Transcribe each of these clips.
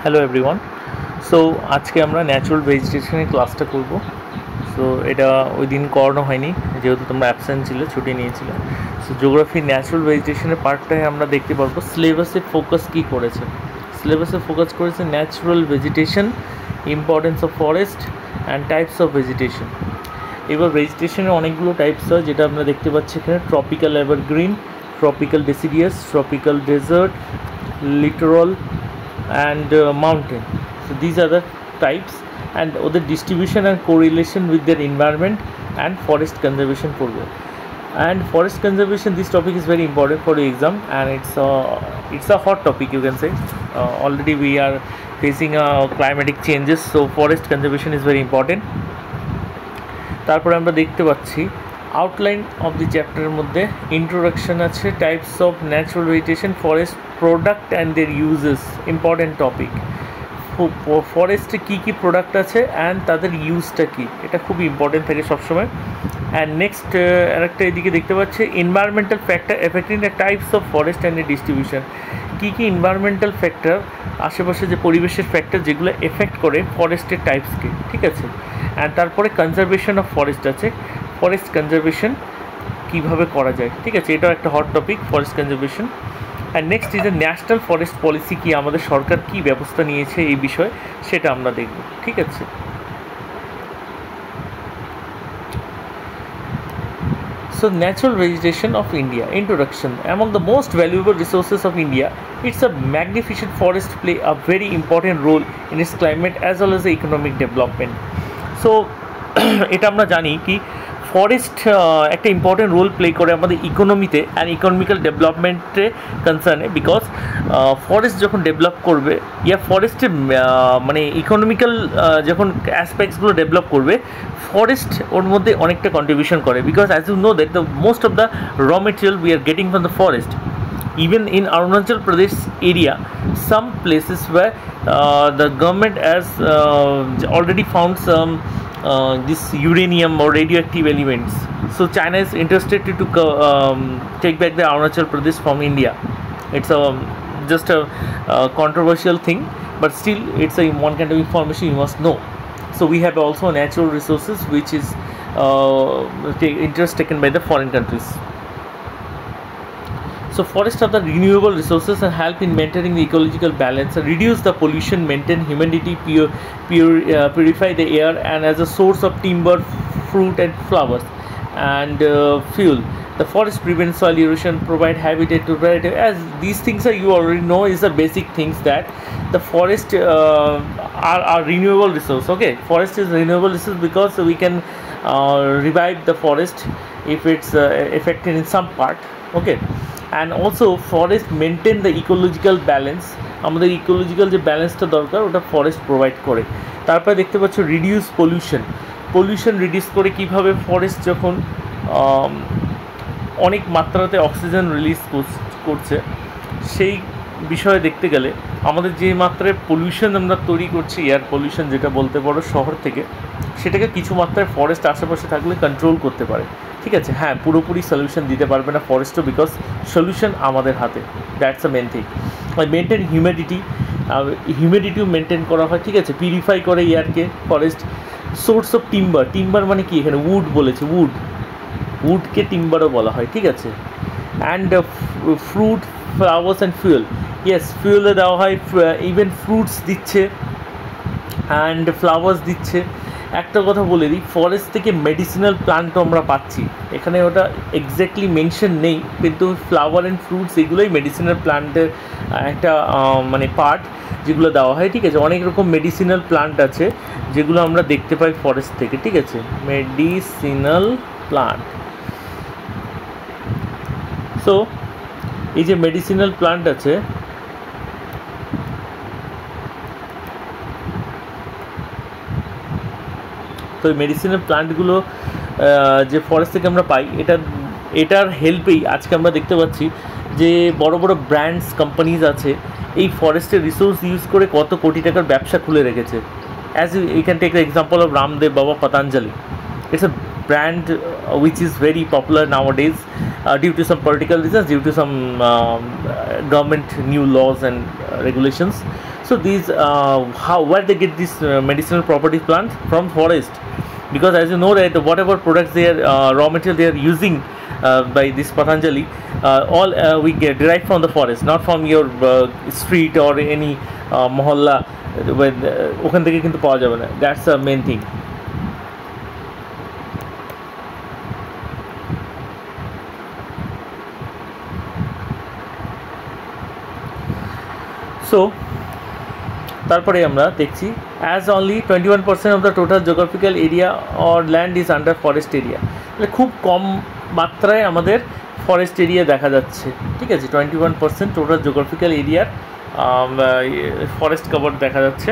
Hello everyone. So আজকে আমরা natural ভেজিটেশনের ক্লাসটা করব। সো এটা ওই দিন করানো হয়নি, যেহেতু তোমরা অ্যাবসেন্ট ছিলে, ছুটি নিয়েছিলে। সো জিওগ্রাফি ন্যাচুরাল ভেজিটেশনের পার্টটায় আমরা দেখতে পারবো সিলেবাসে ফোকাস কী করেছে। সিলেবাসে ফোকাস করেছে natural vegetation, importance of forest and types of vegetation. এবার ভেজিটেশনের অনেকগুলো টাইপস হয়, যেটা আমরা দেখতে পাচ্ছি এখানে: tropical evergreen, tropical deciduous, tropical desert, littoral and mountain. So these are the types and the distribution and correlation with their environment and forest conservation করবে. And forest conservation, this topic is very important for the exam, and it's a hot topic, you can say. Already we are facing climatic changes, so forest conservation is very important. তারপরে আমরা দেখতে পাচ্ছি outline of the চ্যাপ্টারের মধ্যে introduction আছে, types of natural vegetation, forest product and দের uses, important topic. ফরেস্টে কী কী প্রোডাক্ট আছে অ্যান্ড তাদের ইউজটা কী, এটা খুবই ইম্পর্টেন্ট থাকে সবসময়। অ্যান্ড নেক্সট আরেকটা এদিকে দেখতে পাচ্ছি environmental factor affecting the types of forest and distribution. কী কী এনভায়রনমেন্টাল ফ্যাক্টর, আশেপাশে যে পরিবেশের ফ্যাক্টর যেগুলো এফেক্ট করে ফরেস্টের টাইপসকে, ঠিক আছে। অ্যান্ড তারপরে কনজারভেশন অফ ফরেস্ট আছে, ফরেস্ট কনজারভেশন কীভাবে করা যায়, ঠিক আছে। এটাও একটা hot topic, forest conservation. And next is a national forest policy, কি আমাদের সরকার কী ব্যবস্থা নিয়েছে এই বিষয়ে, সেটা আমরা দেখব, ঠিক আছে। So natural vegetation of India. Introduction. Among the most valuable resources of India, its a magnificent forest play a very important role in its climate as well as the economic development. So এটা আমরা জানি কি forest একটা important role play করে আমাদের ইকোনমিতে and economical ডেভেলপমেন্টে কনসার্নে, because forest যখন develop করবে ফরেস্টে মানে ইকোনমিক্যাল যখন অ্যাসপেক্টসগুলো ডেভেলপ করবে, ফরেস্ট ওর মধ্যে অনেকটা কন্ট্রিবিউশন করে, because as you know that the most of the raw material we are getting from the forest. Even in Arunachal Pradesh area, some places where the government has already found some this uranium or radioactive elements. So China is interested to take back the Arunachal Pradesh from India. It's just a controversial thing, but still it's a one kind of information you must know. So we have also natural resources which is interest taken by the foreign countries. So forests are the renewable resources and help in maintaining the ecological balance, reduce the pollution, maintain humidity, purify the air, and as a source of timber, fruit and flowers, and fuel. The forest prevent soil erosion, provide habitat to variety. As these things are, you already know, is the basic things that the forest are renewable resource. Okay, forest is renewable resource because we can revive the forest if it's affected in some part. Okay, and also forest maintain the ecological balance. আমাদের ecological যে ব্যালেন্সটা দরকার ওটা forest provide করে। তারপরে দেখতে পাচ্ছ reduce pollution reduce করে কিভাবে, ফরেস্ট যখন অনেক মাত্রাতে অক্সিজেন রিলিজ করছে, সেই বিষয়ে দেখতে গেলে আমাদের যে মাত্রায় পলিউশন আমরা তৈরি করছি, এয়ার পলিউশন যেটা বলতে পারো শহর থেকে, সেটাকে কিছু মাত্রায় ফরেস্ট আশেপাশে থাকলে কন্ট্রোল করতে পারে, ঠিক আছে। হ্যাঁ, পুরোপুরি সলিউশন দিতে পারবে না ফরেস্টও, বিকজ সলিউশন আমাদের হাতে, that's a main thing. Maintain হিউমিডিটিও মেনটেন করা হয়, ঠিক আছে। পিউরিফাই করে এয়ারকে ফরেস্ট। সোর্স অফ টিম্বার মানে কি, এখানে উড বলেছে, উডকে টিম্বারও বলা হয়, ঠিক আছে। And fruit, flowers and fuel, yes, ফুয়েলে দেওয়া হয়, ইভেন ফ্রুটস দিচ্ছে অ্যান্ড ফ্লাওয়ার্স দিচ্ছে। একটা কথা বলে দিই, ফরেস্ট থেকে মেডিসিনাল প্লান্টও আমরা পাচ্ছি, এখানে ওটা এক্স্যাক্টলি মেনশন নেই, কিন্তু ফ্লাওয়ার অ্যান্ড ফ্রুটস এগুলোই মেডিসিনাল প্লান্টের একটা মানে পার্ট, যেগুলো দেওয়া হয়, ঠিক আছে। অনেক রকম মেডিসিনাল প্লান্ট আছে যেগুলো আমরা দেখতে পাই ফরেস্ট থেকে, ঠিক আছে, মেডিসিনাল প্লান্ট। সো এই যে মেডিসিনাল প্লান্ট আছে, তো এই মেডিসিনাল প্লান্টগুলো যে ফরেস্ট থেকে আমরা পাই, এটার হেল্পেই আজকে আমরা দেখতে পাচ্ছি যে বড় বড় ব্র্যান্ডস কোম্পানিজ আছে, এই ফরেস্টের রিসোর্স ইউজ করে কত কোটি টাকার ব্যবসা খুলে রেখেছে। As you can take the example of Ramdev Baba Patanjali. It's a brand which is very popular nowadays due to some political reasons, due to some government new laws and regulations. So these where they get this medicinal property plants from forest, because as you know that whatever products they are raw material they are using by this Patanjali, all we get derived from the forest, not from your street or any mohalla when ওখান থেকে কিন্তু পাওয়া যাবে না. That's the main thing. So তারপরে আমরা দেখছি as only 21% of the total geographical area or land is under forest area, মানে খুব কম মাত্রায় আমাদের ফরেস্ট এরিয়া দেখা যাচ্ছে, ঠিক আছে. 21% টোটাল জিওগ্রাফিক্যাল এরিয়ার ফরেস্ট কভার দেখা যাচ্ছে.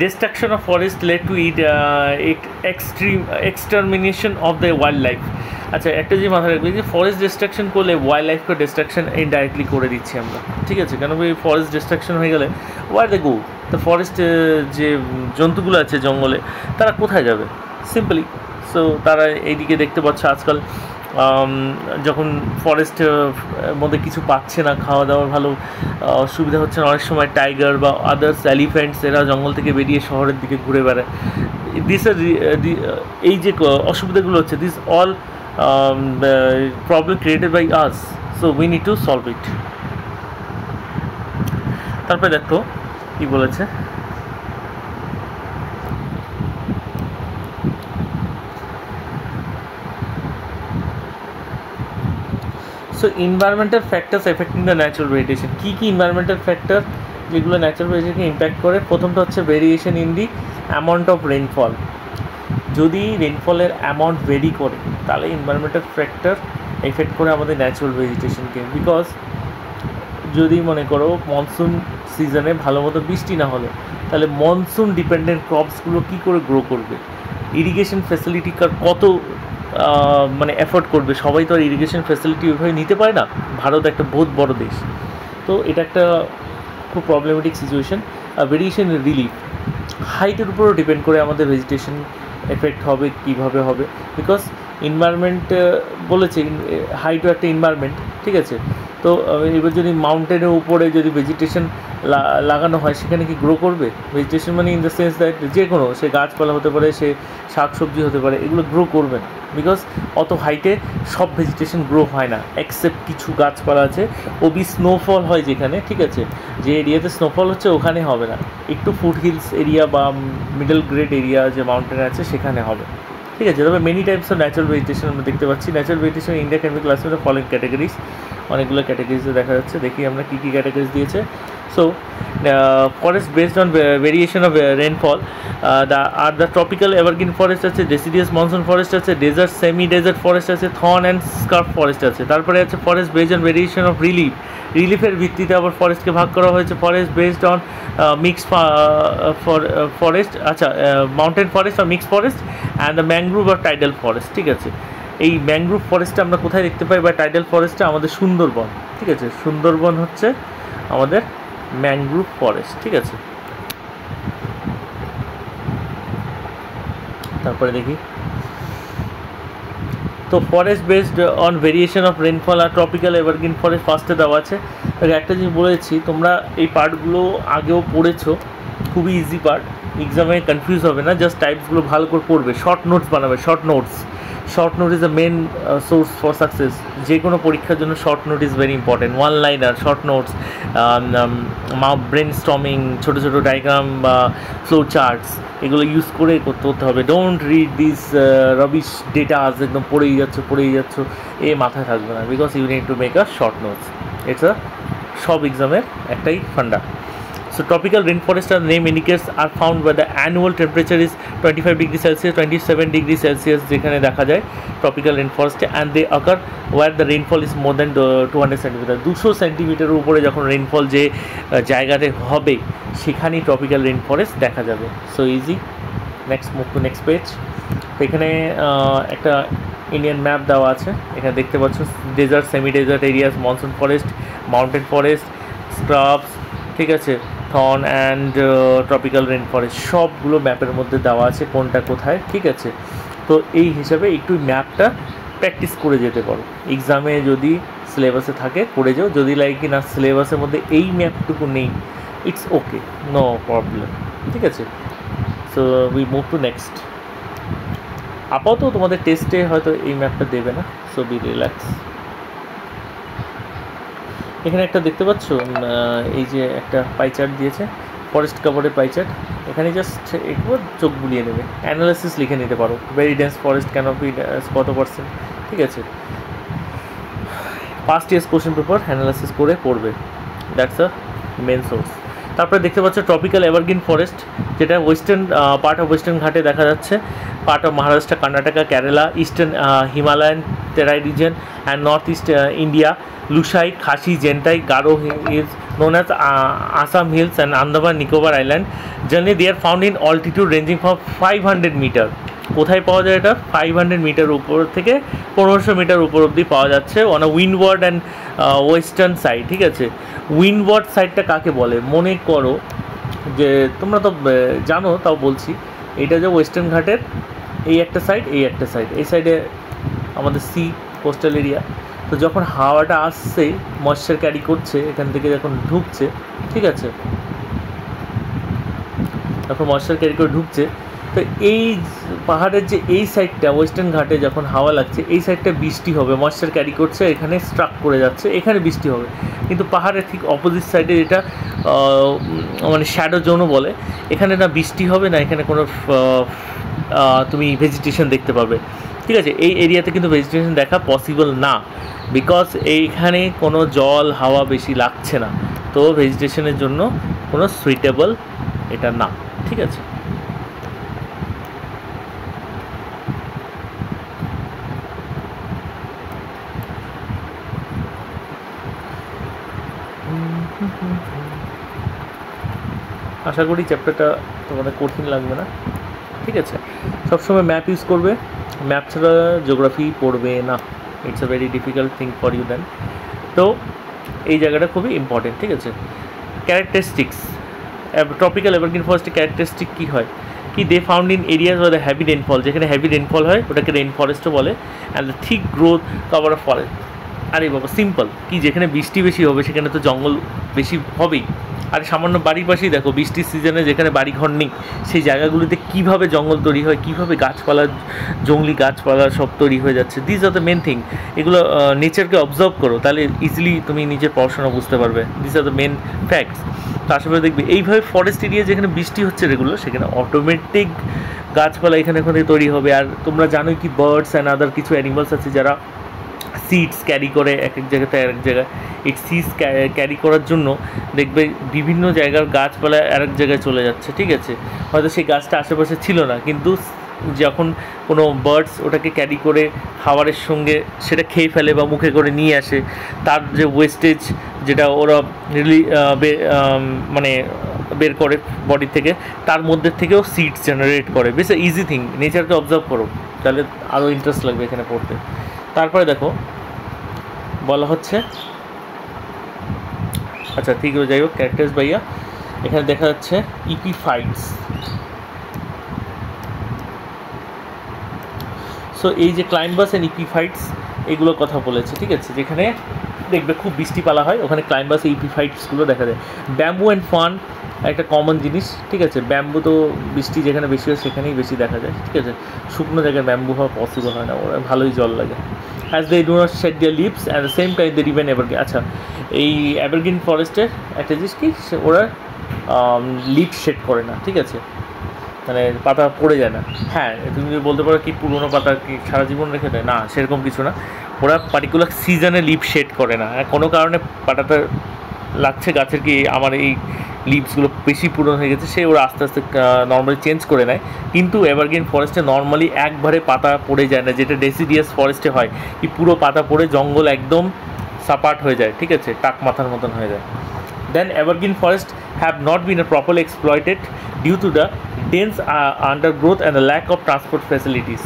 Destruction of forest led to extreme extermination of the wildlife. আচ্ছা, একটা যে মাথায় রাখবে যে ফরেস্ট ডিস্ট্রাকশন করলে ওয়াইল্ড লাইফকে ডিস্ট্রাকশন ইনডাইরেক্টলি করে দিচ্ছি আমরা, ঠিক আছে. কেন এই ফরেস্ট ডিস্ট্রাকশন হয়ে গেলে ওয়ার দে গো, তো ফরেস্ট যে জন্তুগুলো আছে জঙ্গলে তারা কোথায় যাবে সিম্পলি. সো তারা এইদিকে দেখতে পাচ্ছে আজকাল যখন ফরেস্ট মধ্যে কিছু পাচ্ছে না, খাওয়া দাওয়ার ভালো সুবিধা হচ্ছে না, অনেক সময় টাইগার বা আদার্স এলিফ্যান্টস এরা জঙ্গল থেকে বেরিয়ে শহরের দিকে ঘুরে বেড়ায়. দিস আর এই যে অসুবিধাগুলো হচ্ছে, this all problem created by us, so we need to solve it. তারপরে দেখো কী বলেছে, so environmental factors affecting the natural vegetation. কী কী এনভায়রনমেন্টাল ফ্যাক্টর যেগুলো ন্যাচারাল ভেজিটেশনকে ইম্প্যাক্ট করে? প্রথমটা হচ্ছে variation in the amount of rainfall. যদি রেনফলের অ্যামাউন্ট ভেরি করে তাহলে এনভায়রনমেন্টাল ফ্যাক্টর এফেক্ট করে আমাদের ন্যাচারাল ভেজিটেশনকে. বিকজ যদি মনে করো মনসুন সিজনে ভালো মতো বৃষ্টি না হলে তাহলে মনসুন ডিপেন্ডেন্ট ক্রপসগুলো কী করে গ্রো করবে? ইরিগেশন ফ্যাসিলিটি কত মানে এফোর্ড করবে? সবাই তো আর ইরিগেশন ফ্যাসিলিটি ওইভাবে নিতে পারে না. ভারত একটা বহুত বড় দেশ, তো এটা একটা খুব প্রবলেমেটিক সিচুয়েশন. ভেরিয়েশন রিলিফ হাইটের উপরও ডিপেন্ড করে আমাদের ভেজিটেশন এফেক্ট হবে কীভাবে হবে. বিকজ এনভায়রনমেন্ট বলেছে হাইটও একটা এনভায়রনমেন্ট, ঠিক আছে. তো এবার যদি মাউন্টেনের উপরে যদি ভেজিটেশন লাগানো হয় সেখানে কি গ্রো করবে? ভেজিটেশন মানে ইন দ্য সেন্স দ্যাট যে কোনো সে গাছপালা হতে পারে, সে শাকসবজি হতে পারে, এগুলো গ্রো করবে না. বিকজ অত হাইটে সব ভেজিটেশন গ্রো হয় না, এক্সেপ্ট কিছু গাছপালা আছে. ওবি স্নোফল হয় যেখানে, ঠিক আছে, যে এরিয়াতে স্নোফল হচ্ছে ওখানে হবে না. একটু ফুট হিলস এরিয়া বা মিডল গ্রেড এরিয়া যে মাউন্টেন আছে সেখানে হবে, ঠিক আছে. তবে many types of natural vegetation আমরা দেখতে পাচ্ছি. Natural vegetation India can be classified following categories. অনেকগুলো ক্যাটাগরিজে দেখা যাচ্ছে. দেখি আমরা কী কী ক্যাটাগরিজ দিয়েছে. So forest based on variation of rainfall the tropical evergreen forest আছে, ডেসিডিয়াস মনসুন ফরেস্ট আছে, ডেজার্ট সেমি ডেজার্ট ফরেস্ট আছে, থর্ন অ্যান্ড স্কার্ফ ফরেস্ট আছে. তারপরে আছে forest based on variation of relief. রিলিফের ভিত্তিতে আবার ফরেস্টকে ভাগ করা হয়েছে. Forest based on mixed forest, আচ্ছা, মাউন্টেন ফরেস্ট আর mixed forest and the mangrove আর টাইডাল ফরেস্ট, ঠিক আছে. এই ম্যানগ্রোভ ফরেস্টটা আমরা কোথায় দেখতে পাই বা টাইডাল ফরেস্টটা আমাদের সুন্দরবন, ঠিক আছে. সুন্দরবন হচ্ছে আমাদের ম্যানগ্রোভ ফরেস্ট, ঠিক আছে. তারপরে দেখি, তো forest based on variation of rainfall আর ট্রপিক্যাল এভারগ্রিন ফরেস্ট ফার্স্টে দেওয়া আছে. একটা জিনিস বলেছি, তোমরা এই পার্টগুলো আগেও পড়েছো, খুবই ইজি পার্ট, এক্সামে কনফিউজ হবে না. জাস্ট টাইপসগুলো ভালো করে পড়বে, শর্ট নোটস বানাবে. Short note is the main source for success. যে কোনো পরীক্ষার জন্য short note is very important. One liner, short notes, brainstorming, ছোটো ছোটো ডায়াগ্রাম বা ফ্লো চার্টস, এগুলো ইউজ করে করতে হবে. Don't read this rubbish data, একদম পড়েই যাচ্ছ, এ মাথায় থাকবে না. Because you need to make a short notes. It's a সব এক্সামের একটাই ফান্ডা. So tropical rainforests, as the name indicates, are found where the annual temperature is 25 degrees Celsius, 27 degrees Celsius যেখানে দেখা যায় ট্রপিক্যাল রেনফরেস্টে, and they occur where the rainfall is more than 200 centimetre. 200 সেন্টিমিটারের উপরে যখন রেনফল যে জায়গাতে হবে সেখানেই ট্রপিক্যাল রেনফরেস্ট দেখা যাবে. So easy. Next move to next page. তো এখানে একটা ইন্ডিয়ান ম্যাপ দেওয়া আছে. এখানে দেখতে পাচ্ছ desert, semi desert areas, monsoon forest, mountain forest, scrubs, ঠিক আছে, thorn and tropical rain forest, সবগুলো ম্যাপের মধ্যে দেওয়া আছে কোনটা কোথায়, ঠিক আছে. তো এই হিসাবে একটু ম্যাপটা প্র্যাকটিস করে যেতে পারো. এক্সামে যদি সিলেবাসে থাকে করে যাও. যদি লাগে কি না সিলেবাসের মধ্যে এই ম্যাপটুকু নেই ইটস ওকে, নো প্রবলেম, ঠিক আছে। So we move to next. আপাতত তোমাদের টেস্টে হয়তো এই ম্যাপটা দেবে না, সো বি রিল্যাক্স। এখানে একটা দেখতে পাচ্ছ, এই যে একটা পাইচার্ট দিয়েছে, ফরেস্ট কাভারের পাইচার্ট। এখানে জাস্ট একবার চোখ বুলিয়ে নেবে, অ্যানালাইসিস লিখে নিতে পারো, ভেরি ডেন্স ফরেস্ট ক্যানোপি কত পার্সেন্ট, ঠিক আছে। Past years question paper analysis করে পড়বে, দ্যাটস আ মেন সোর্স। তারপরে দেখতে পাচ্ছ ট্রপিক্যাল এভারগ্রিন ফরেস্ট, যেটা ওয়েস্টার্ন পার্ট অফ ওয়েস্টার্ন ঘাটে দেখা যাচ্ছে, part of Maharashtra, Karnataka, Kerala, eastern Himalayan Terai region and north east India, Lushai, Khasi, Jaintia, Garo hills known as Assam Hills and Andaman Nicobar Island. Generally they are found in altitude ranging from 500 metre. কোথায় পাওয়া যায় এটা? 500 metre উপর থেকে 1500 metre উপর অবধি পাওয়া যাচ্ছে on a Windward and western side, ঠিক আছে। উইন্ডওয়ার্ড সাইডটা কাকে বলে? মনে করো যে তোমরা তো জানো, তাও বলছি, এটা যে ওয়েস্টার্ন ঘাটের এই একটা সাইড, এই একটা সাইড, এই সাইডে আমাদের সি কোস্টাল এরিয়া। তো যখন হাওয়াটা আসছে, ময়েশ্চার ক্যারি করছে, এখান থেকে যখন ঢুকছে, ঠিক আছে, যখন ময়েশ্চার ক্যারি করে ঢুকছে, তো এই পাহাড়ের যে এই সাইডটা ওয়েস্টার্ন ঘাটে যখন হাওয়া লাগছে, এই সাইডটা বৃষ্টি হবে, ময়েশ্চার ক্যারি করছে, এখানে স্ট্রাক করে যাচ্ছে, এখানে বৃষ্টি হবে। কিন্তু পাহাড়ের ঠিক অপোজিট সাইডে, যেটা মানে শ্যাডো জোনও বলে, এখানে না বৃষ্টি হবে না, এখানে কোনো তুমি ভেজিটেশন দেখতে পাবে, ঠিক আছে। এই এরিয়াতে কিন্তু ভেজিটেশন দেখা পসিবল না, বিকজ এইখানে কোনো জল হাওয়া বেশি লাগছে না, তো ভেজিটেশনের জন্য কোনো সুইটেবল এটা না, ঠিক আছে। আশা করি চ্যাপ্টারটা তোমাদের কঠিন লাগবে না, ঠিক আছে। সবসময় ম্যাপ ইউজ করবে, ম্যাপ ছাড়া জিওগ্রাফি পড়বে না, it's a very difficult thing for you then. তো এই জায়গাটা খুবই ইম্পর্টেন্ট, ঠিক আছে। ক্যারেক্টারিস্টিক্স, ট্রপিক্যাল এভারগ্রিন ফরেস্টের ক্যারেক্টারিস্টিক কী হয় কি? They found in areas where the heavy rainfall, যেখানে হ্যাভি রেনফল হয় ওটাকে রেন ফরেস্টও বলে, and the thick growth cover of forest. আরে বাবা সিম্পল, কি যেখানে বৃষ্টি বেশি হবে সেখানে তো জঙ্গল বেশি হবেই। আর সামান্য বাড়ির পাশেই দেখো, বৃষ্টির সিজনে যেখানে বাড়িঘর নেই, সেই জায়গাগুলিতে কীভাবে জঙ্গল তৈরি হয়, কীভাবে গাছপালা, জঙ্গলি গাছপালা সব তৈরি হয়ে যাচ্ছে। This are the main thing. এগুলো নেচারকে অবজার্ভ করো, তাহলে ইজিলি তুমি নিজের পড়াশোনা বুঝতে পারবে। This are the main facts. তো আশেপাশে দেখবে এইভাবে ফরেস্ট এরিয়া যেখানে বৃষ্টি হচ্ছে রেগুলার, সেখানে অটোমেটিক গাছপালা এখানে ওখানে তৈরি হবে। আর তোমরা জানোই কি, বার্ডস অ্যান্ড আদার কিছু অ্যানিমালস আছে যারা সিডস ক্যারি করে এক এক জায়গাতে আরেক জায়গায়। এই সিডস ক্যারি করার জন্য দেখবে বিভিন্ন জায়গার গাছপালা আরেক জায়গায় চলে যাচ্ছে, ঠিক আছে। হয়তো সেই গাছটা আশেপাশে ছিল না, কিন্তু যখন কোনো বার্ডস ওটাকে ক্যারি করে খাবারের সঙ্গে সেটা খেয়ে ফেলে বা মুখে করে নিয়ে আসে, তার যে ওয়েস্টেজ যেটা ওরা মানে বের করে বডি থেকে, তার মধ্যে থেকেও সিডস জেনারেট করে। বেশ ইজি থিং, নেচারকে অবজার্ভ করো, তাহলে আরও ইন্টারেস্ট লাগবে এখানে পড়তে। তারপরে দেখো বলা হচ্ছে, আচ্ছা ঠিক আছে, যাই হোক, ক্যারেক্টার্স ভাইয়া এখানে দেখা যাচ্ছে ইপিফাইটস। সো এই যে ক্লাইম্বার্স অ্যান্ড ইপিফাইটস, এগুলোর কথা বলেছে, ঠিক আছে। যেখানে দেখবে খুব বৃষ্টিপালা হয়, ওখানে ক্লাইম্বার্স ইপিফাইটসগুলো দেখা যায়। ব্যাম্বু অ্যান্ড ফান একটা কমন জিনিস, ঠিক আছে। ব্যাম্বু তো বৃষ্টি যেখানে বেশি হয় সেখানেই বেশি দেখা যায়, ঠিক আছে। শুকনো জায়গায় ব্যাম্বু হওয়া পসিবল হয় না, ওরা ভালোই জল লাগে। As they do not shed their leaves at the same time they remain evergreen. আচ্ছা, এই এভারগ্রিন ফরেস্টের একটা জিনিস কি, ওরা লিভ শেড করে না, ঠিক আছে, মানে পাতা পড়ে যায় না। হ্যাঁ, তুমি বলতে পারো কি পুরোনো পাতা কি সারা জীবন রেখে দেয়? না, সেরকম কিছু না। ওরা পার্টিকুলার সিজনে লিভ শেড করে না। কোনো কারণে পাতাটা লাগছে গাছের কি আমার এই লিভসগুলো বেশি পুরনো হয়ে গেছে, সে ওরা আস্তে আস্তে নর্মালি চেঞ্জ করে নেয়। কিন্তু এভারগ্রিন ফরেস্টে নর্মালি একবারে পাতা পড়ে যায় না, যেটা ডেসিডিয়াস ফরেস্টে হয় কি পুরো পাতা পড়ে জঙ্গল একদম সাপাট হয়ে যায়, ঠিক আছে, টাক মাথার মতন হয়ে যায়। Then evergreen forest have not been properly exploited due to the dense undergrowth and the lack of transport facilities,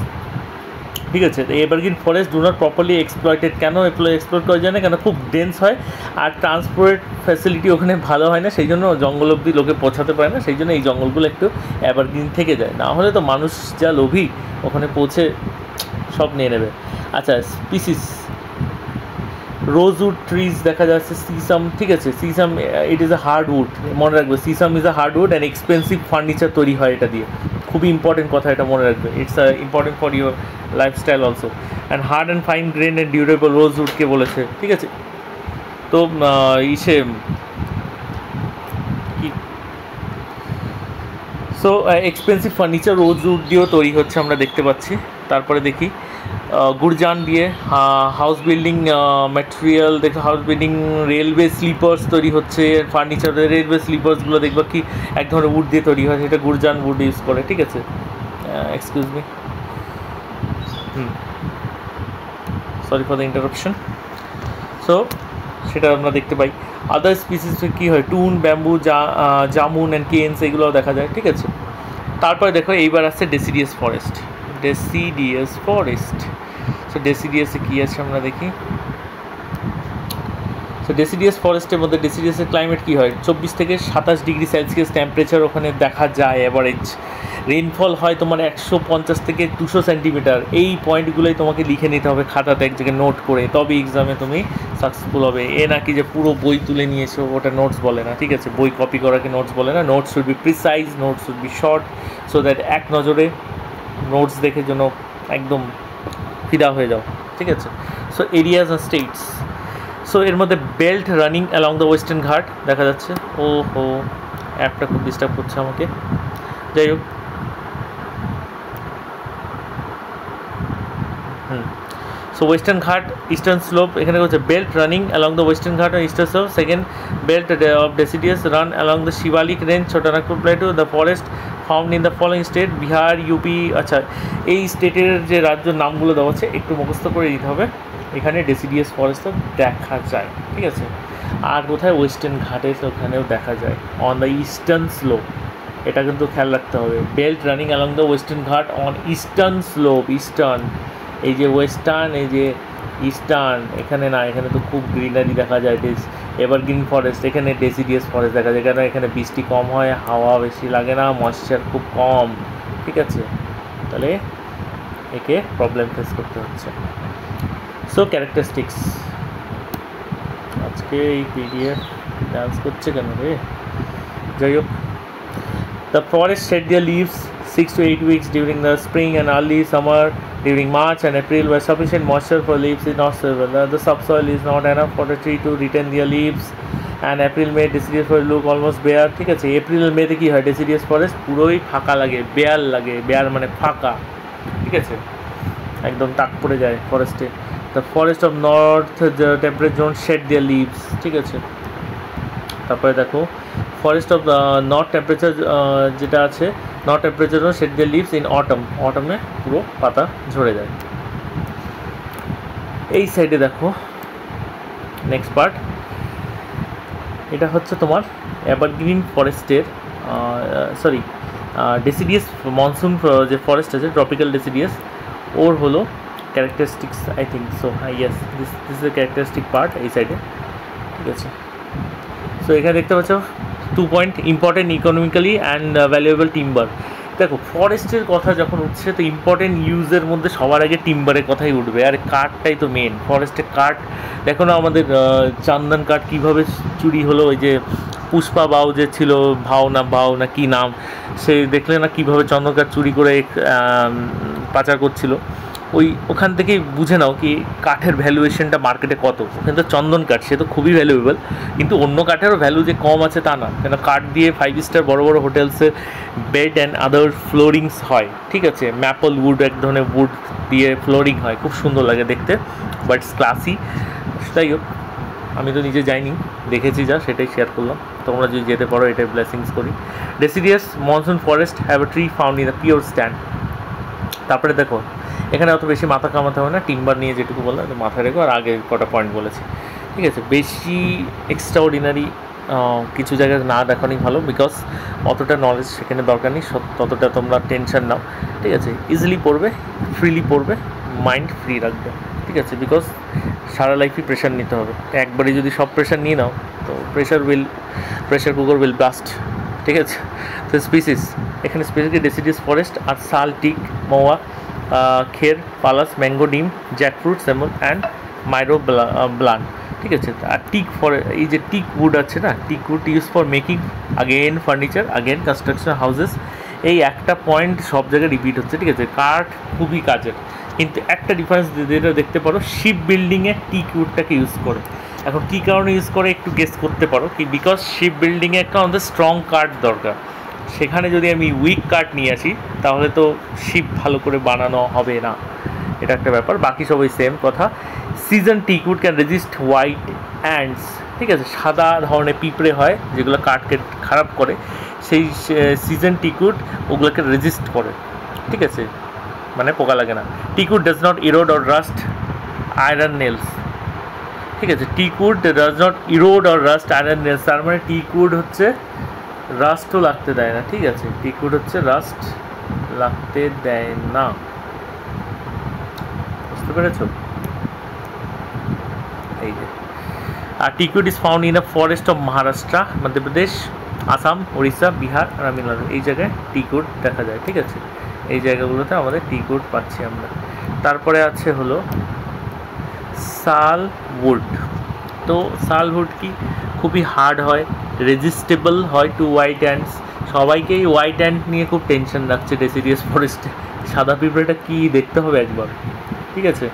ঠিক আছে। এই evergreen forest do not properly exploited, কেন এক্সপ্লয়েট করা যায় না? কেন খুব ডেন্স হয়, আর ট্রান্সপোর্ট ফ্যাসিলিটি ওখানে ভালো হয় না, সেই জন্য জঙ্গল অবধি লোকে পৌঁছাতে পারে না, সেই জন্য এই জঙ্গলগুলো একটু এভারগ্রিন থেকে যায়। না হলে তো মানুষ যা লোভী, ওখানে পৌঁছে সব নিয়ে নেবে। আচ্ছা, স্পিসিস, রোজউড ট্রিজ দেখা যাচ্ছে, সিসাম, ঠিক আছে, sisam it is a hardwood, মনে রাখবে sisam is a hardwood and expensive furniture তৈরি হয় এটা দিয়ে, খুবই ইম্পর্টেন্ট কথা, এটা মনে রাখবে, it's important for your lifestyle also. And hard and fine grain and durable রোজউডকে বলেছে, ঠিক আছে। তো ইসে কি, সো এক্সপেন্সিভ ফার্নিচার রোজউড দিয়েও তৈরি হচ্ছে আমরা দেখতে পাচ্ছি। তারপরে দেখি গুরজান দিয়ে হাউস বিল্ডিং ম্যাটেরিয়াল দেখো, হাউস বিল্ডিং রেলওয়ে স্লিপার্স তৈরি হচ্ছে, ফার্নিচার রেলওয়ে স্লিপার্সগুলো দেখবা কি এক ধরনের উড দিয়ে তৈরি হয়, সেটা গুরজান উড ইউজ করে, ঠিক আছে। Excuse me, sorry for the interruption. So সেটা আমরা দেখতে পাই। আদার স্পিসিস কী হয়, টুন, ব্যাম্বু, জামুন অ্যান্ড কেনস, এগুলোও দেখা যায়, ঠিক আছে। তারপরে দেখো এইবার আসছে deciduous forest, deciduous forest. So ডেসিডিয়াসে কী আছে আমরা দেখি। সো ডেসিডিয়াস ফরেস্টের মধ্যে ডেসিডিয়াসের ক্লাইমেট কী হয়, 24 থেকে 27 ডিগ্রি সেলসিয়াস টেম্পারেচার ওখানে দেখা যায় অ্যাভারেজ। রেনফল হয় তোমার 150 থেকে 200 সেন্টিমিটার। এই পয়েন্টগুলোই তোমাকে লিখে নিতে হবে খাতাতে এক জায়গায় নোট করে, তবে এক্সামে তুমি সাকসেসফুল হবে। এ নাকি যে পুরো বই তুলে নিয়েছো ওটা নোটস বলে না, ঠিক আছে, বই কপি করাকে নোটস বলে না। Notes should be precise, notes should be short, so that এক নজরে নোটস দেখে যেন একদম ফিদা হয়ে যাও, ঠিক আছে। সো এরিয়াস আর স্টেটস, সো এর মধ্যে belt running along the western ঘাট দেখা যাচ্ছে। ও হো, অ্যাপটা খুব ডিস্টার্ব করছে আমাকে, যাই হোক। So western Ghat, eastern slope, এখানে হচ্ছে belt running along the western Ghat আর eastern slope. Second belt of deciduous run along the Shivalik range, Chotanagpur plateau. The forest found in the following state, Bihar, UP. আচ্ছা, এই স্টেটের যে রাজ্যের নামগুলো দেওয়া আছে একটু মুখস্থ করে দিতে হবে। এখানে ডেসিডিয়াস ফরেস্টও দেখা যায়, ঠিক আছে। আর কোথায়, ওয়েস্টার্ন ঘাটে ওখানেও দেখা যায় অন দ্য ইস্টার্ন স্লোপ, এটা কিন্তু খেয়াল রাখতে হবে। Belt running along the western ঘাট অন ইস্টার্ন স্লোপ, ইস্টার্ন, এই যে ওয়েস্টার্ন, এই যে ইস্টার্ন, এখানে না, এখানে তো খুব গ্রিনারি দেখা যায়, এভারগ্রিন ফরেস্ট, এখানে ডেসিডিয়াস ফরেস্ট দেখা যায়, কেন এখানে বৃষ্টি কম হয়, হাওয়া বেশি লাগে না, ময়েশ্চার খুব কম, ঠিক আছে। তাহলে একে প্রবলেম ফেস করতে হচ্ছে। সো ক্যারেক্টারিস্টিক্স, আজকে এই পিডিএফ ডান্স করছে কেন রে, যাই হোক। The forest shed their leaves 6 to 8 weeks during the spring and early summer. During March and April, where sufficient moisture for leaves is not suitable, the subsoil is not enough for the tree to retain their leaves, and April May deciduous forest look almost bare, ঠিক আছে। April আর মেতে কী হয়, ডেসিডিয়াস forest পুরোই ফাঁকা লাগে, bear লাগে, bear মানে ফাঁকা, ঠিক আছে, একদম টাক পড়ে যায় ফরেস্টে। The forest of north the temperate zone shed their leaves, ঠিক আছে। তারপরে দেখো ফরেস্ট অফ নর্থ টেম্পারেচার যেটা আছে, north temperature zone shed their leaves in autumn, অটমে পুরো পাতা ঝরে যায়। এই সাইডে দেখো নেক্সট পার্ট, এটা হচ্ছে তোমার এভারগ্রিন ফরেস্টের, সরি ডেসিডিয়াস মনসুন যে ফরেস্ট আছে, ট্রপিক্যাল ডেসিডিয়াস, ওর হলো ক্যারেক্টারিস্টিক্স, আই থিঙ্ক সো, হ্যাঁ, yes, this is a characteristic part এই সাইডে, ঠিক আছে। সো এখানে দেখতে পাচ্ছ 2 point, important economically and valuable timber. দেখো ফরেস্টের কথা যখন উঠছে তো ইম্পর্টেন্ট ইউজের মধ্যে সবার আগে টিম্বারের কথাই উঠবে, আর কাঠটাই তো মেন। ফরেস্টের কাঠ দেখো না, আমাদের চন্দন কাঠ কীভাবে চুরি হলো, ওই যে পুষ্পা বাউ যে ছিল, ভাও না কী নাম, সে দেখলে না কীভাবে চন্দন কাঠ চুরি করে পাচার করছিল, ওখান থেকেই বুঝে নাও কি কাঠের ভ্যালুয়েশনটা মার্কেটে কত। ওখানে তো চন্দন কাঠ, সে তো খুবই ভ্যালুয়েবল, কিন্তু অন্য কাঠেরও ভ্যালু যে কম আছে তা না, কেন কাঠ দিয়ে 5 স্টার বড় বড় হোটেলসের বেড অ্যান্ড আদার ফ্লোরিংস হয়, ঠিক আছে। ম্যাপল উড এক ধরনের উড দিয়ে ফ্লোরিং হয়, খুব সুন্দর লাগে দেখতে, বাট ক্লাসি। যাই হোক, আমি তো নিজে যাইনি, দেখেছি যা সেটাই শেয়ার করলাম, তোমরা যদি যেতে পারো এটাই ব্লেসিংস করি। ডেসিডিয়াস monsoon forest have a tree found in the pure stand. তারপরে দেখো এখানে অত বেশি মাথা কামাতে হবে না, টিম্বার নিয়ে যেটুকু বললাম মাথায় রেখো, আর আগে কটা পয়েন্ট বলেছি, ঠিক আছে। বেশি এক্সট্রাঅর্ডিনারি কিছু জায়গায় না দেখানোই ভালো, বিকজ অতটা নলেজ সেখানে দরকার নেই, ততটা তোমরা টেনশন নাও, ঠিক আছে। ইজিলি পড়বে, ফ্রিলি পড়বে, মাইন্ড ফ্রি রাখবে, ঠিক আছে, বিকজ সারা লাইফই প্রেশার নিতে হবে। একবারে যদি সব প্রেশার নিয়ে নাও তো প্রেশার কুকার উইল ব্লাস্ট, ঠিক আছে। তো স্পিসিস এখানে স্পেসিফিক ডেসিডিয়াস ফরেস্ট আর শাল, টিক, মৌয়া, খের, পালাস, ম্যাঙ্গো, ডিম, জ্যাকফ্রুট, সেমন অ্যান্ড মাইরো ব্লান, ঠিক আছে। আর টিক ফর, এই যে টিক উড আছে না, teak wood use for making again furniture, again construction houses. এই একটা পয়েন্ট সব জায়গায় রিপিট হচ্ছে, ঠিক আছে। কাঠ খুবই কাজের, কিন্তু একটা ডিফারেন্স যেটা দেখতে পারো, শিপ বিল্ডিংয়ে টিক উডটাকে ইউজ করে। এখন কী কারণে ইউজ করে একটু গেস করতে পারো কি, বিকজ শিপ বিল্ডিংয়ে একটা আমাদের স্ট্রং কাঠ দরকার। সেখানে যদি আমি উইক কাঠ নিয়ে আসি তাহলে তো শিপ ভালো করে বানানো হবে না, এটা একটা ব্যাপার। বাকি সবই সেম কথা। Season teak wood can resist white ants, ঠিক আছে। সাদা ধরনের পিঁপড়ে হয় যেগুলো কাঠকে খারাপ করে, সেই সিজন টিক উড ওগুলোকে রেজিস্ট করে, ঠিক আছে, মানে পোকা লাগে না। Teak wood does not erode or rust iron nails, ঠিক আছে। Teak wood does not erode or rust iron nails, তার মানে টিক উড হচ্ছে রাস্টও লাগতে দেয় না, ঠিক আছে। টিক উড হচ্ছে রাস্ট লাগতে দেয় না, বুঝতে পেরেছো? এই যে, আর teak wood is found in a forest of Maharashtra, Madhya Pradesh, Assam, Orissa, Bihar, Tamil Nadu, এই জায়গায় টিক উড দেখা যায়, ঠিক আছে। এই জায়গাগুলোতে আমাদের টিক উড পাচ্ছি আমরা। তারপরে আছে হলো শাল উড। তো শাল উড কি, খুবই হার্ড হয়, রেজিস্টেবল হয় টু হোয়াইট অ্যান্ডস। সবাইকেই হোয়াইট অ্যান্ড নিয়ে খুব টেনশন রাখছে ডেসিডিয়াস ফরেস্টে। সাদা পিঁপড়েটা কী দেখতে হবে একবার, ঠিক আছে।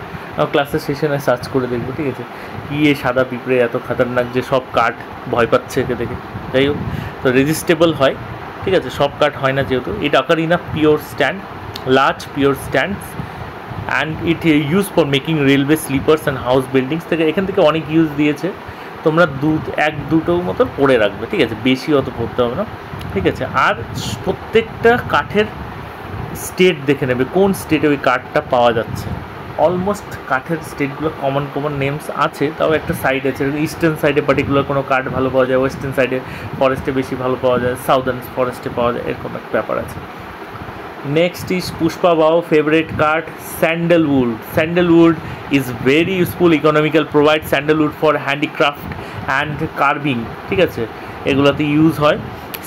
ক্লাসের সেশনে সার্চ করে দেখবো, ঠিক আছে, কী এ সাদা পিঁপড়ে এত খাতারনাক যে সব কাঠ ভয় পাচ্ছে একে দেখে। যাই হোক, তো রেজিস্টেবল হয়, ঠিক আছে, সব কাঠ হয় না যেহেতু। ইট আকার in a pure stand, large pure stands, and it use for making railway sleepers and house buildings. থেকে এখান থেকে অনেক ইউজ দিয়েছে, তোমরা এক দুটো মতো পড়ে রাখবে, ঠিক আছে, বেশি অত পড়তে হবে না, ঠিক আছে। আর প্রত্যেকটা কাঠের স্টেট দেখে নেবে, কোন স্টেটে ওই কাঠটা পাওয়া যাচ্ছে। অলমোস্ট কাঠের স্টেটগুলো কমন নেমস আছে, তাও একটা সাইড আছে। ইস্টার্ন সাইডে পার্টিকুলার কোনো কাঠ ভালো পাওয়া যায়, ওয়েস্টার্ন সাইডে ফরেস্টে বেশি ভালো পাওয়া যায়, সাউদার্ন ফরেস্টে পাওয়া যায়, এরকম একটা ব্যাপার আছে। Next is Pushpa Bao favorite card, sandalwood. Sandalwood is very useful, economical, provides sandalwood for handicraft and carving, ঠিক আছে, এগুলোতে ইউজ হয়।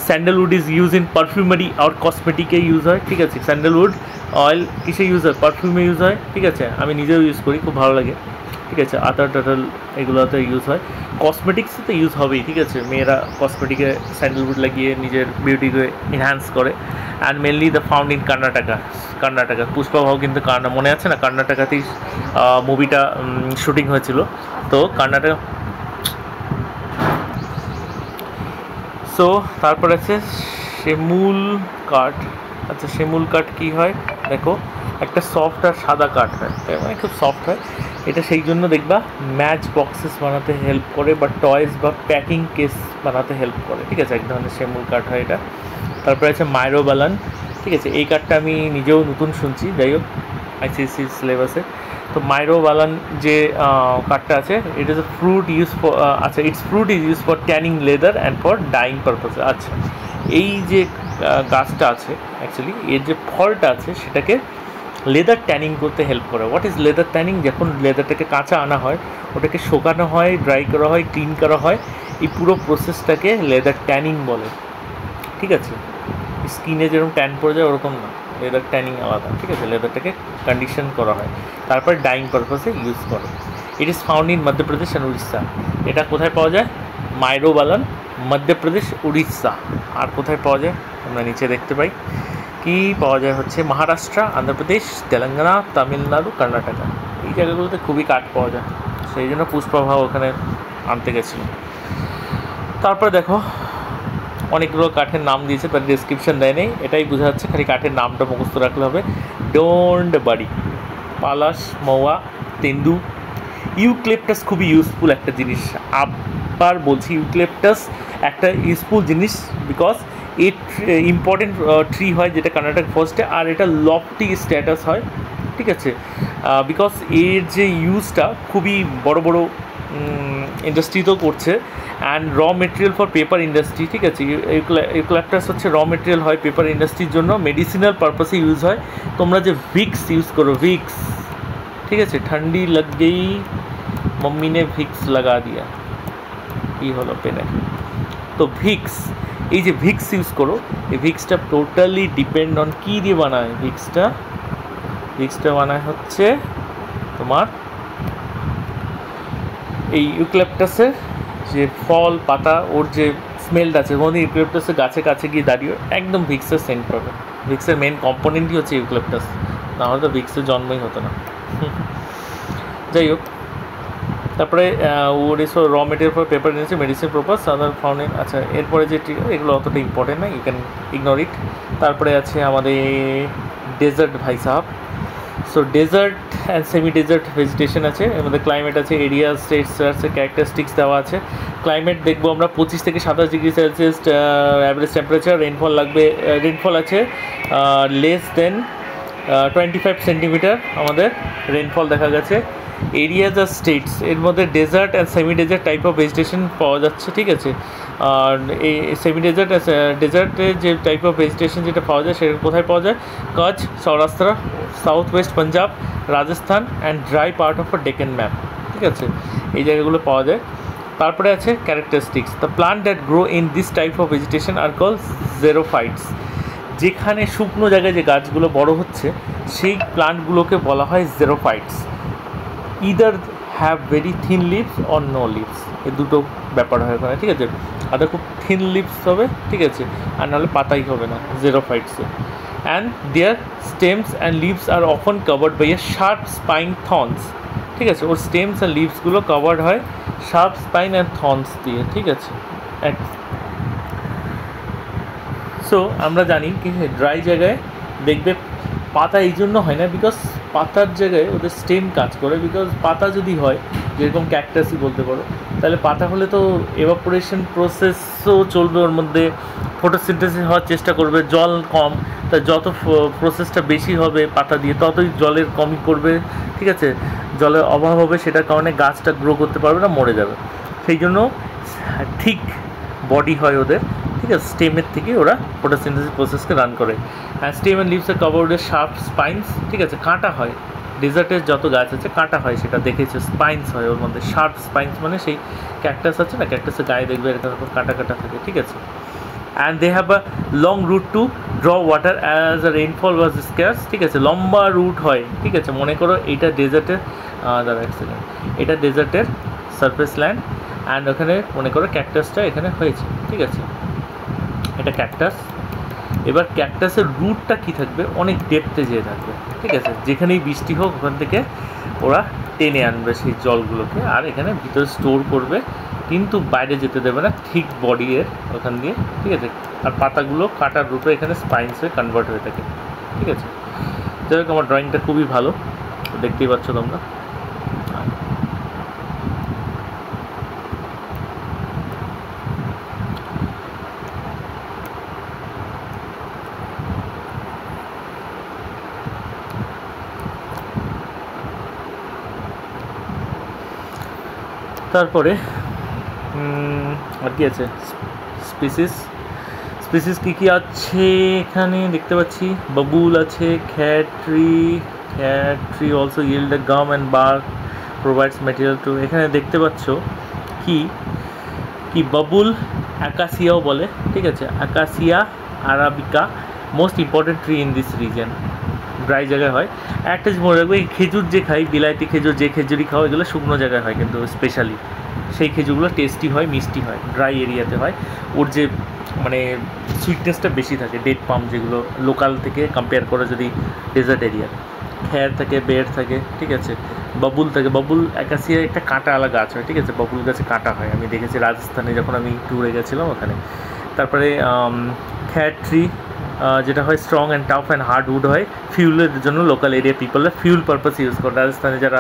Sandalwood is use in perfumery আর কসমেটিকে ইউজ হয়, ঠিক আছে। স্যান্ডেলউড অয়েল কিসে ইউজ হয়, পারফিউমে ইউজ হয়, ঠিক আছে। আমি নিজেও ইউজ করি, খুব ভালো লাগে, ঠিক আছে। আতার টাটাল এগুলোতে ইউজ হয়, কসমেটিক্সে তো ইউজ হবেই, ঠিক আছে। মেয়েরা কসমেটিকে স্যান্ডেলউড লাগিয়ে নিজের বিউটিকে এনহ্যান্স করে। And mainly the found in Karnataka. Pushpa ভাও কিন্তু মনে আছে না, কর্ণাটকাতেই মুভিটা শুটিং হয়েছিল, তো কর্ণাটকা। সো তারপর আছে সেমুল কাঠ। আচ্ছা, সেমুল কাঠ কী হয় দেখো, একটা সফট আর সাদা কাঠ হয়, মানে খুব সফট হয়। এটা সেই জন্য দেখবা ম্যাচ বক্সেস বানাতে হেল্প করে, বা টয়েস বা প্যাকিং কেস বানাতে হেল্প করে, ঠিক আছে। এক ধরনের সেমুল কাঠ হয় এটা। তারপরে আছে মাইরো বালান, ঠিক আছে। এই কাঠটা আমি নিজেও নতুন শুনছি, যাই হোক, আইসিএসসি সিলেবাসে। তো মাইরো বালান যে কাঠটা আছে, it is a fruit use for, আচ্ছা, it's fruit is use for tanning leather and for dyeing পারপাসে। আচ্ছা, এই যে গাছটা আছে, অ্যাকচুয়ালি এর যে ফলটা আছে সেটাকে লেদার ট্যানিং করতে হেল্প করে। What is leather tanning? যখন লেদারটাকে কাঁচা আনা হয়, ওটাকে শুকানো হয়, ড্রাই করা হয়, ক্লিন করা হয়, এই পুরো প্রসেসটাকে লেদার ট্যানিং বলে, ঠিক আছে। স্কিনে যেরকম ট্যান পড়ে যায় ওরকম না, লেদার ট্যানিং আলাদা, ঠিক আছে। লেদারটাকে কন্ডিশন করা হয়, তারপর ডাইং পারপাসে ইউজ করে। It is found in Madhya Pradesh and Orissa. এটা কোথায় পাওয়া যায়? মাইরো বালান, মধ্যপ্রদেশ, উড়িষ্যা। আর কোথায় পাওয়া যায় আমরা নিচে দেখতে পাই, কি পাওয়া যায় হচ্ছে মহারাষ্ট্র, অন্ধ্রপ্রদেশ, তেলেঙ্গানা, তামিলনাড়ু, কর্ণাটকা। এই জায়গাগুলোতে খুবই কাঠ পাওয়া যায়, সেই জন্য পুষ্পা ভাও ওখানে আনতে গেছিল। তারপরে দেখো অনেকগুলো কাঠের নাম দিয়েছে, তার ডেসক্রিপশন দেয় নেই, এটাই বোঝা যাচ্ছে খালি কাঠের নামটা মুখস্থ রাখলে হবে। ডোন্ড বাড়ি, পালাশ, মৌয়া, তেন্দু। ইউক্লিপটাস খুবই ইউজফুল একটা জিনিস, আবার বলছি ইউক্লিপটাস একটা ইউজফুল জিনিস, বিকজ এর ইম্পর্টেন্ট ট্রি হয় যেটা কর্ণাটক ফরেস্টে, আর এটা লফটি স্ট্যাটাস হয়, ঠিক আছে। বিকজ এর যে ইউজটা খুবই বড় বড় ইন্ডাস্ট্রিতেও করছে, অ্যান্ড র মেটেরিয়াল ফর পেপার ইন্ডাস্ট্রি, ঠিক আছে। ইউক্লিপটাস হচ্ছে র মেটেরিয়াল হয় পেপার ইন্ডাস্ট্রির জন্য, মেডিসিনাল পারপাসে ইউজ হয়। তোমরা যে ভিক্স ইউজ করো, ভিক্স, ঠিক আছে, ঠান্ডি লাগ গেই মম্মি নে ভিক্স লাগা দিয়া, কী হলো পেনের, তো ভিক্স, এই যে ভিক্স ইউজ করো, এই ভিক্সটা টোটালি ডিপেন্ড অন কী দিয়ে বানায়। ভিক্সটা বানায় হচ্ছে তোমার এই ইউক্যালিপটাসের যে ফল পাতা ওর যে স্মেলটা আছে মধ্যে ইউক্যালিপটাসের গাছে কাছে গিয়ে দাঁড়িয়ে একদম ভিক্সের সেন্ট পাবে। ভিক্সের মেন কম্পোনেন্টই হচ্ছে ইউক্যালিপটাস, না হলে তো ভিক্সের জন্মই হতো না। যাই হোক, তারপরে ওর এসব র মেটেরিয়াল ফর পেপার নিয়েছে, মেডিসিন প্রপাস আদার ফাউন্ড ইন, আচ্ছা এরপরে যে এগুলো অতটা ইম্পর্টেন্ট না, ইউ ক্যান ইগনোর ইট। তারপরে আছে আমাদের ডেজার্ট ভাই সাহাব। So desert and semi desert vegetation আছে, এর মধ্যে ক্লাইমেট আছে, এরিয়া, স্টেটস আছে, ক্যারেক্টারিস্টিক্স দেওয়া আছে। ক্লাইমেট দেখবো আমরা 25 থেকে 27 degree Celsius average temperature, rainfall লাগবে, রেনফল আছে লেস দেন 25 সেন্টিমিটার আমাদের রেনফল দেখা গেছে। এরিয়াজ আর স্টেটস, এর মধ্যে desert and semi desert type of vegetation পাওয়া যাচ্ছে, ঠিক আছে। আর এই সেমি ডেজার্ট ডেজার্টের যে টাইপ অফ ভেজিটেশন যেটা পাওয়া যায় সেটা কোথায় পাওয়া যায়? Kutch, Saurashtra, south west Punjab, Rajasthan and dry part of a Deccan map, ঠিক আছে, এই জায়গাগুলো পাওয়া যায়। তারপরে আছে characteristics, the plant that grow in this type of vegetation are call xerophytes. যেখানে শুকনো জায়গায় যে গাছগুলো বড় হচ্ছে সেই প্লান্টগুলোকে বলা হয় xerophytes. Either have very thin leaves or no leaves, এই দুটো ব্যাপার হয় ওখানে, ঠিক আছে। আদা খুব থিন লিভস হবে, ঠিক আছে, আর নাহলে পাতাই হবে না জেরোফাইটসে। And their stems and leaves are often covered by a sharp spine thorns, ঠিক আছে। ওর স্টেমস অ্যান্ড লিভসগুলো কাভার্ড হয় শার্প স্পাইন অ্যান্ড থর্নস দিয়ে, ঠিক আছে। সো আমরা জানি কি ড্রাই জায়গায় দেখবে পাতা এই জন্য হয় না, বিকজ পাতার জায়গায় ওদের স্টেম কাজ করে। বিকজ পাতা যদি হয় যেরকম ক্যাকটাসই বলতে পারো, তাহলে পাতা হলে তো এভাপোরেশন প্রসেসও চলবে, ওর মধ্যে ফটোসিনথেসিস হওয়ার চেষ্টা করবে, জল কম, তা যত প্রসেসটা বেশি হবে পাতা দিয়ে ততই জলের কমই করবে, ঠিক আছে। জলের অভাব হবে, সেটার কারণে গাছটা গ্রো করতে পারবে না, মরে যাবে। সেই জন্য ঠিক বডি হয় ওদের, ঠিক আছে, স্টেমের থেকে ওরা ফটোসিনথেসিস প্রসেসকে রান করে। হ্যাঁ, stem and leaves are covered with sharp spines, ঠিক আছে। কাঁটা হয়, ডেজার্টের যত গাছ আছে কাঁটা হয়, সেটা দেখেছে, স্পাইন্স হয় ওর মধ্যে। শার্প স্পাইন্স মানে সেই ক্যাকটাস আছে না, ক্যাকটাসের গায়ে দেখবে এরকম কাঁটা কাঁটা থাকে, ঠিক আছে। And they have a long root to draw water as a rainfall was scarce, ঠিক আছে, লম্বা রুট হয়, ঠিক আছে। মনে করো এইটা ডেজার্টের, দাঁড়া এক সেকেন্ড, এটা ডেজার্টের সারফেস ল্যান্ড, অ্যান্ড ওখানে মনে করো ক্যাকটাসটা এখানে হয়েছে, ঠিক আছে, এটা ক্যাকটাস। এবার ক্যাকটাসের রুটটা কী থাকবে? অনেক ডেপথে যেয়ে থাকবে, ঠিক আছে। যেখানেই বৃষ্টি হোক ওখান থেকে ওরা টেনে আনবে সেই জলগুলোকে, আর এখানে ভিতরে স্টোর করবে, কিন্তু বাইরে যেতে দেবে না, ঠিক বডি এর ওখান দিয়ে, ঠিক আছে। আর পাতাগুলো কাটার রুটে এখানে স্পাইন্সে কনভার্ট হয়ে থাকে, ঠিক আছে। যাই হোক, আমার ড্রয়িংটা খুবই ভালো, দেখতেই পাচ্ছ তোমরা। তারপরে আর কি আছে? স্পিসিস কী কী আছে এখানে দেখতে পাচ্ছি। বাবুল আছে, খ্যাট tree also yield a gum and bark, provides material to, এখানে দেখতে পাচ্ছ কি বাবুল অ্যাকাসিয়াও বলে, ঠিক আছে, অ্যাকাসিয়া arabica, most important tree in this reason. Dry জায়গায় হয়। একটা জিনিস মনে রাখবো, এই খেজুর যে খাই, বিলাইতি খেজুর, যে খেজুরই খাও, এগুলো শুকনো জায়গায় হয়, কিন্তু স্পেশালি সেই খেজুরগুলো টেস্টি হয়, মিষ্টি হয়, ড্রাই এরিয়াতে হয়। ওর যে মানে সুইটনেসটা বেশি থাকে, ডেট পাম যেগুলো লোকাল থেকে কম্পেয়ার করে যদি ডেজার্ট এরিয়া। খ্যার থাকে, বের থাকে, ঠিক আছে, বাবুল থাকে। বাবুল অ্যাকাসিয়া একটা কাঁটাওয়ালা গাছ হয়, ঠিক আছে, বাবুল গাছে কাঁটা হয়, আমি দেখেছি রাজস্থানে যখন আমি ট্যুরে গেছিলাম ওখানে। তারপরে খ্যাট ট্রি যেটা হয় strong and tough and hard wood হয়, ফিউলের জন্য লোকাল এরিয়া পিপলরা ফিউল পারপাস ইউজ করে। রাজস্থানে যারা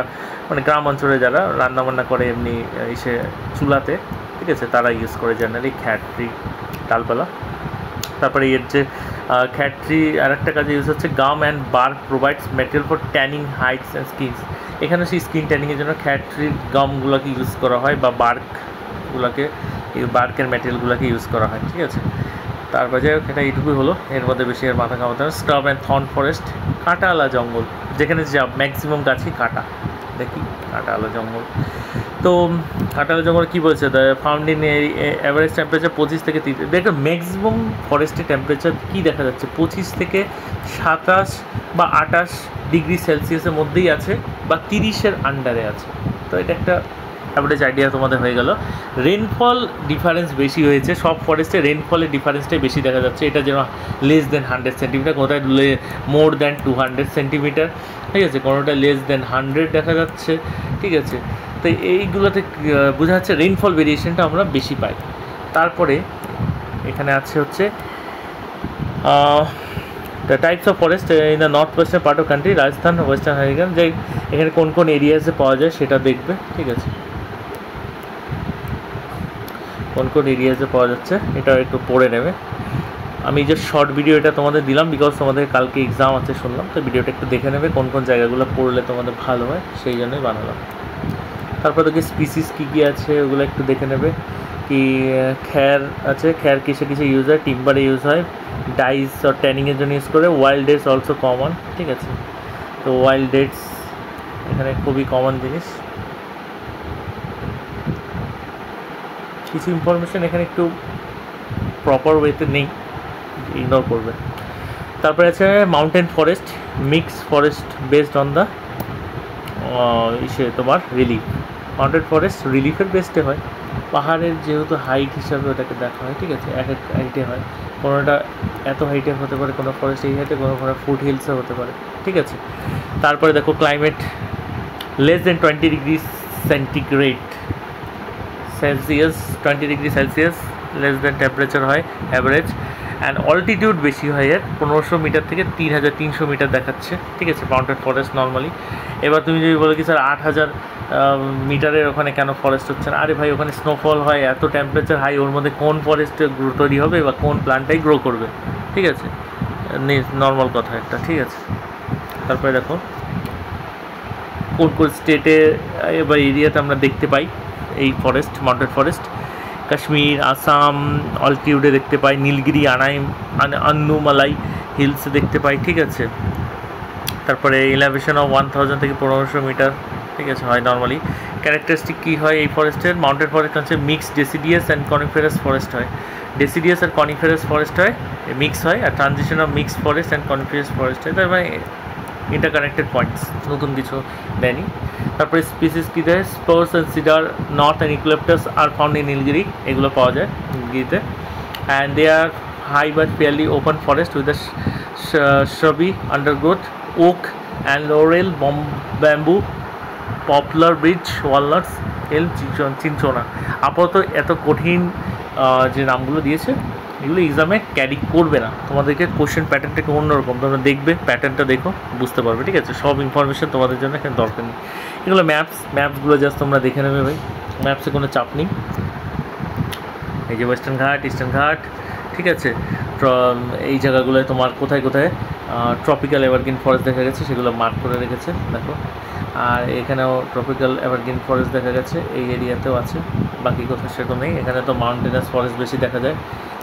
মানে গ্রাম অঞ্চলে যারা রান্নাবান্না করে এমনি এসে চুলাতে, ঠিক আছে, তারা ইউজ করে জেনারেলি খ্যাট ট্রি ডালপালা। তারপরে এর যে খ্যাট ট্রি আর একটা কাজে ইউজ হচ্ছে gum and bark provides material for tanning hides and skins. এখানে সেই স্কিন ট্যানিংয়ের জন্য খ্যাট ট্রির গামগুলোকে ইউজ করা হয়, বা বার্কগুলোকে, এই বার্কের ম্যাটেরিয়ালগুলোকে ইউজ করা হয়, ঠিক আছে। তারপর যাই হোক, এটা এইটুকুই হলো, এর মধ্যে বেশি আর মাথা কামাতে হবে। স্ক্রাব অ্যান্ড থর্ন ফরেস্ট, কাঁটাওয়ালা জঙ্গল, যেখানে যা ম্যাক্সিমাম গাছই কাঁটা, দেখি কাঁটাওয়ালা জঙ্গল। তো কাঁটাওয়ালা জঙ্গল কী বলছে? The found in average temperature 25 থেকে 30। দেখো ম্যাক্সিমাম ফরেস্টের টেম্পারেচার কী দেখা যাচ্ছে, 25 থেকে 27 বা 28 ডিগ্রি সেলসিয়াসের মধ্যেই আছে, বা 30-এর আন্ডারে আছে। তো এটা একটা অ্যাভারেজ আইডিয়া তোমাদের হয়ে গেল। রেনফল ডিফারেন্স বেশি হয়েছে, সব ফরেস্টে রেনফলের ডিফারেন্সটাই বেশি দেখা যাচ্ছে। এটা যেন লেস দেন 100 সেন্টিমিটার, কোথায় মোর দ্যান 200 সেন্টিমিটার, ঠিক আছে, কোনোটা লেস দেন 100 দেখা যাচ্ছে, ঠিক আছে। তো এইগুলোতে বোঝা যাচ্ছে রেনফল ভেরিয়েশনটা আমরা বেশি পাই। তারপরে এখানে আছে হচ্ছে the types of forest in the north western part of country, Rajasthan, western Haryana, যে এখানে কোন কোন এরিয়াসে পাওয়া যায় সেটা দেখবে, ঠিক আছে, কোন কোন এরিয়াসে পাওয়া যাচ্ছে এটা একটু পড়ে নেবে। আমি যে শর্ট ভিডিও এটা তোমাদের দিলাম বিকজ তোমাদের কালকে এক্সাম আছে শুনলাম, তো ভিডিওটা একটু দেখে নেবে কোন কোন জায়গাগুলো পড়লে তোমাদের ভালো হয়, সেই জন্যই বানালাম। তারপর দেখি স্পিসিস কী কী আছে ওগুলো একটু দেখে নেবে। কি খ্যার আছে, খ্যার কিসে কিসে ইউজ হয়, টিম্বারে ইউজ হয়, ডাইস আর ট্যানিংয়ের জন্য ইউজ করে, ওয়াইল্ড ডেটস অলসো কমন, ঠিক আছে। তো ওয়াইল্ড ডেটস এখানে খুবই কমন জিনিস। কিছু ইনফরমেশান এখানে একটু প্রপার ওয়েতে নেই, ইগনোর করবে। তারপরে আছে mountain forest, mix forest based on the তোমার রিলিফ। মাউন্টেন ফরেস্ট রিলিফের বেসডে হয়, পাহাড়ের যেহেতু হাইট হিসাবে ওটাকে দেখা হয়, ঠিক আছে, এক এক হাইটে হয়, কোনোটা এত হাইটে হতে পারে, কোনো ফরেস্ট এই হাইটে, কোনো ফুট হিলসে হতে পারে, ঠিক আছে। তারপরে দেখো climate less than 20 degree centigrade Celsius, 20 degree Celsius less than temperature হয় অ্যাভারেজ। অ্যান্ড অল্টিটিউড বেশি হয় এর, 1500 মিটার থেকে 3300 মিটার দেখাচ্ছে, ঠিক আছে, মাউন্টেন ফরেস্ট নর্মালি। এবার তুমি যদি বলো কি স্যার 8000 মিটারের ওখানে কেন ফরেস্ট হচ্ছে না, আরে ভাই ওখানে স্নোফল হয়, এত টেম্পারেচার হাই, ওর মধ্যে কোন ফরেস্টে গ্রো তৈরি হবে বা কোন প্ল্যান্টটাই গ্রো করবে, ঠিক আছে, নর্মাল কথা একটা, ঠিক আছে। তারপরে দেখো কোন কোন স্টেটে বা এরিয়াতে আমরা দেখতে পাই এই forest, mountain forest. Kashmir, Assam অল্টিটিউডে দেখতে পাই, নীলগিরি, আন্নুমালাই হিলসে দেখতে পাই, ঠিক আছে। তারপরে এলিভেশন অফ 1000 থেকে 1500 মিটার, ঠিক আছে, হয় নর্মালি। ক্যারেক্টারিস্টিক কী হয় এই ফরেস্টের, মাউন্টেন ফরেস্ট হচ্ছে mixed deciduous and coniferous forest হয়, ডেসিডিয়াস আর কনিফেরাস ফরেস্ট হয়, মিক্স হয়, আর transition of mixed forest and coniferous forest হয়, তার মানে ইন্টারকানেক্টেড পয়েন্টস, নতুন কিছু দেয়নি। তারপরে স্পিসিস কী দেয়, spruce and cedar, north and eucalyptus are found in Nilgiri, এগুলো পাওয়া যায় নীলগিরিতে। And they are high but fairly open forest with the shrubby undergrowth, oak and laurel, bamboo, poplar, birch, walnuts, elm, cinchona. আপাতত এত কঠিন যে নামগুলো দিয়েছে এগুলো এক্সামে ক্যারি করবে না, তোমাদেরকে কোশ্চেন প্যাটার্নটা একটু অন্যরকম, তোমরা দেখবে প্যাটার্নটা দেখো বুঝতে পারবে, ঠিক আছে। সব ইনফরমেশান তোমাদের জন্য এখানে দরকার নেই, এগুলো ম্যাপসগুলো জাস্ট তোমরা দেখে নেবে ভাই, ম্যাপসে কোনো চাপ নেই। এই যে ওয়েস্টার্ন ঘাট, ইস্টার্ন ঘাট, ঠিক আছে, এই জায়গাগুলোয় তোমার কোথায় কোথায় ট্রপিক্যাল এভারগ্রিন ফরেস্ট দেখা গেছে সেগুলো মার্ক করে রেখেছে দেখো। আর এখানেও ট্রপিক্যাল এভারগ্রিন ফরেস্ট দেখা গেছে, এই এরিয়াতেও আছে, বাকি কোথাও সেরকম নেই। এখানে তো মাউন্টেনাস ফরেস্ট বেশি দেখা যায়,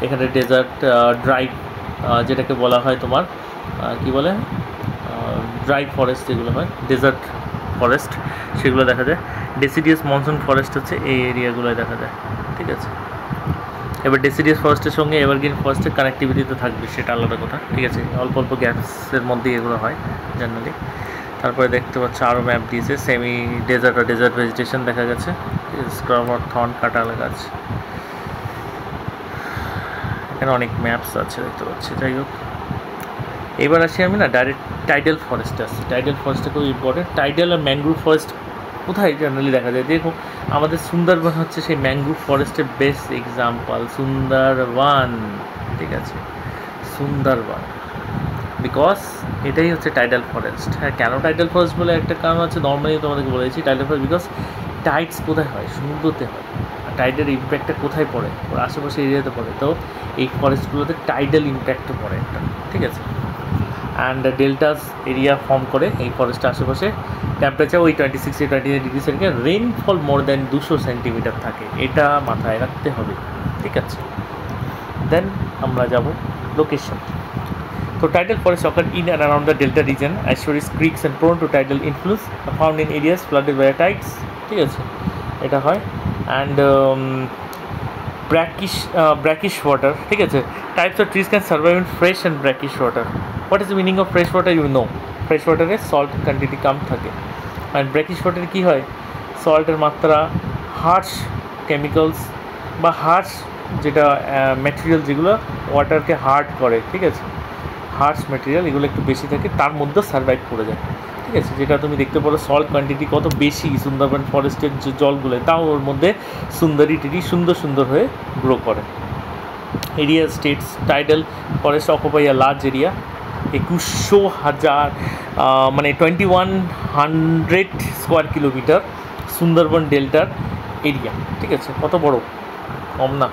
এখানে ডেজার্ট ড্রাই যেটাকে বলা হয় তোমার কি বলে ড্রাই ফরেস্ট যেগুলো হয়, ডেজার্ট ফরেস্ট, সেগুলো দেখা যায়। ডেসিডিয়াস মনসুন ফরেস্ট হচ্ছে এই এরিয়াগুলোয় দেখা যায়, ঠিক আছে। এবার ডেসিডিয়াস ফরেস্টের সঙ্গে এভারগ্রিন ফরেস্টের কানেক্টিভিটি তো থাকবে, সেটা আলাদা কথা, ঠিক আছে, অল্প অল্প গ্যাপসের মধ্যেই এগুলো হয় জেনারেলি। তারপরে দেখতে পাচ্ছ আরও ম্যাপ দিয়েছে, সেমি ডেজার্ট আর ডেজার্ট ভেজিটেশন দেখা গেছে, স্ক্রাব আর থর্ন কাঁঠাল গাছ, এখানে অনেক ম্যাপস আছে দেখতে পাচ্ছি। যাই হোক, এবার আসি আমি না ডাইরেক্ট টাইডাল ফরেস্টে আসছি। টাইডাল ফরেস্টটা খুব ইম্পর্টেন্ট। টাইডাল আর ম্যানগ্রোভ ফরেস্ট কোথায় জেনারেলি দেখা যায়, দেখো আমাদের সুন্দরবন হচ্ছে সেই ম্যানগ্রোভ ফরেস্টের বেস্ট এক্সাম্পল, সুন্দরবন, ঠিক আছে, সুন্দরবন, বিকজ এটাই হচ্ছে টাইডাল ফরেস্ট। হ্যাঁ, কেন টাইডাল ফরেস্ট বলে একটা কারণ হচ্ছে, নর্মালি তোমাদেরকে বলেছি টাইডাল ফরেস্ট বিকজ টাইডস কোথায় হয়, সমুদ্রতে হয়, আর টাইডের ইম্প্যাক্টটা কোথায় পড়ে, ওর আশেপাশে এরিয়াতে পড়ে, তো এই ফরেস্টগুলোতে টাইডাল ইম্প্যাক্টও পড়ে একটা, ঠিক আছে। অ্যান্ড ডেল্টাস এরিয়া ফর্ম করে এই ফরেস্টের আশেপাশে, টেম্পারেচার ওই 26 থেকে 28 ডিগ্রি সেন্টিগ্রেড, রেইনফল মোর দ্যান 200 সেন্টিমিটার থাকে, এটা মাথায় রাখতে হবে, ঠিক আছে। দেন আমরা যাব লোকেশন। তো tidal forests occur in and around the delta region, estuaries, creeks and prone to tidal influence, are found in areas flooded by tides, ঠিক আছে, এটা হয়। অ্যান্ড brackish water, ঠিক আছে, types of trees can survive in fresh and brackish water. What is the meaning of fresh water? You know, fresh water A salt quantity কম থাকে, and brackish water কী হয়, সল্টের মাত্রা Harsh chemicals বা হার্শ যেটা material যেগুলো ওয়াটারকে hard করে, ঠিক আছে, হার্শ ম্যাটেরিয়াল এগুলো একটু বেশি থাকে, তার মধ্যে সার্ভাইভ করে যায়, ঠিক আছে। যেটা তুমি দেখতে পারো সল্ট কোয়ান্টিটি কত বেশি সুন্দরবন ফরেস্টের যে জলগুলো, তাও ওর মধ্যে সুন্দরী টিরি সুন্দর সুন্দর হয়ে গ্রো করে। Area states tidal forest occupy a large area, 21,000 মানে 2100 স্কোয়ার কিলোমিটার সুন্দরবন ডেল্টার এরিয়া, ঠিক আছে, কত বড়, কম না।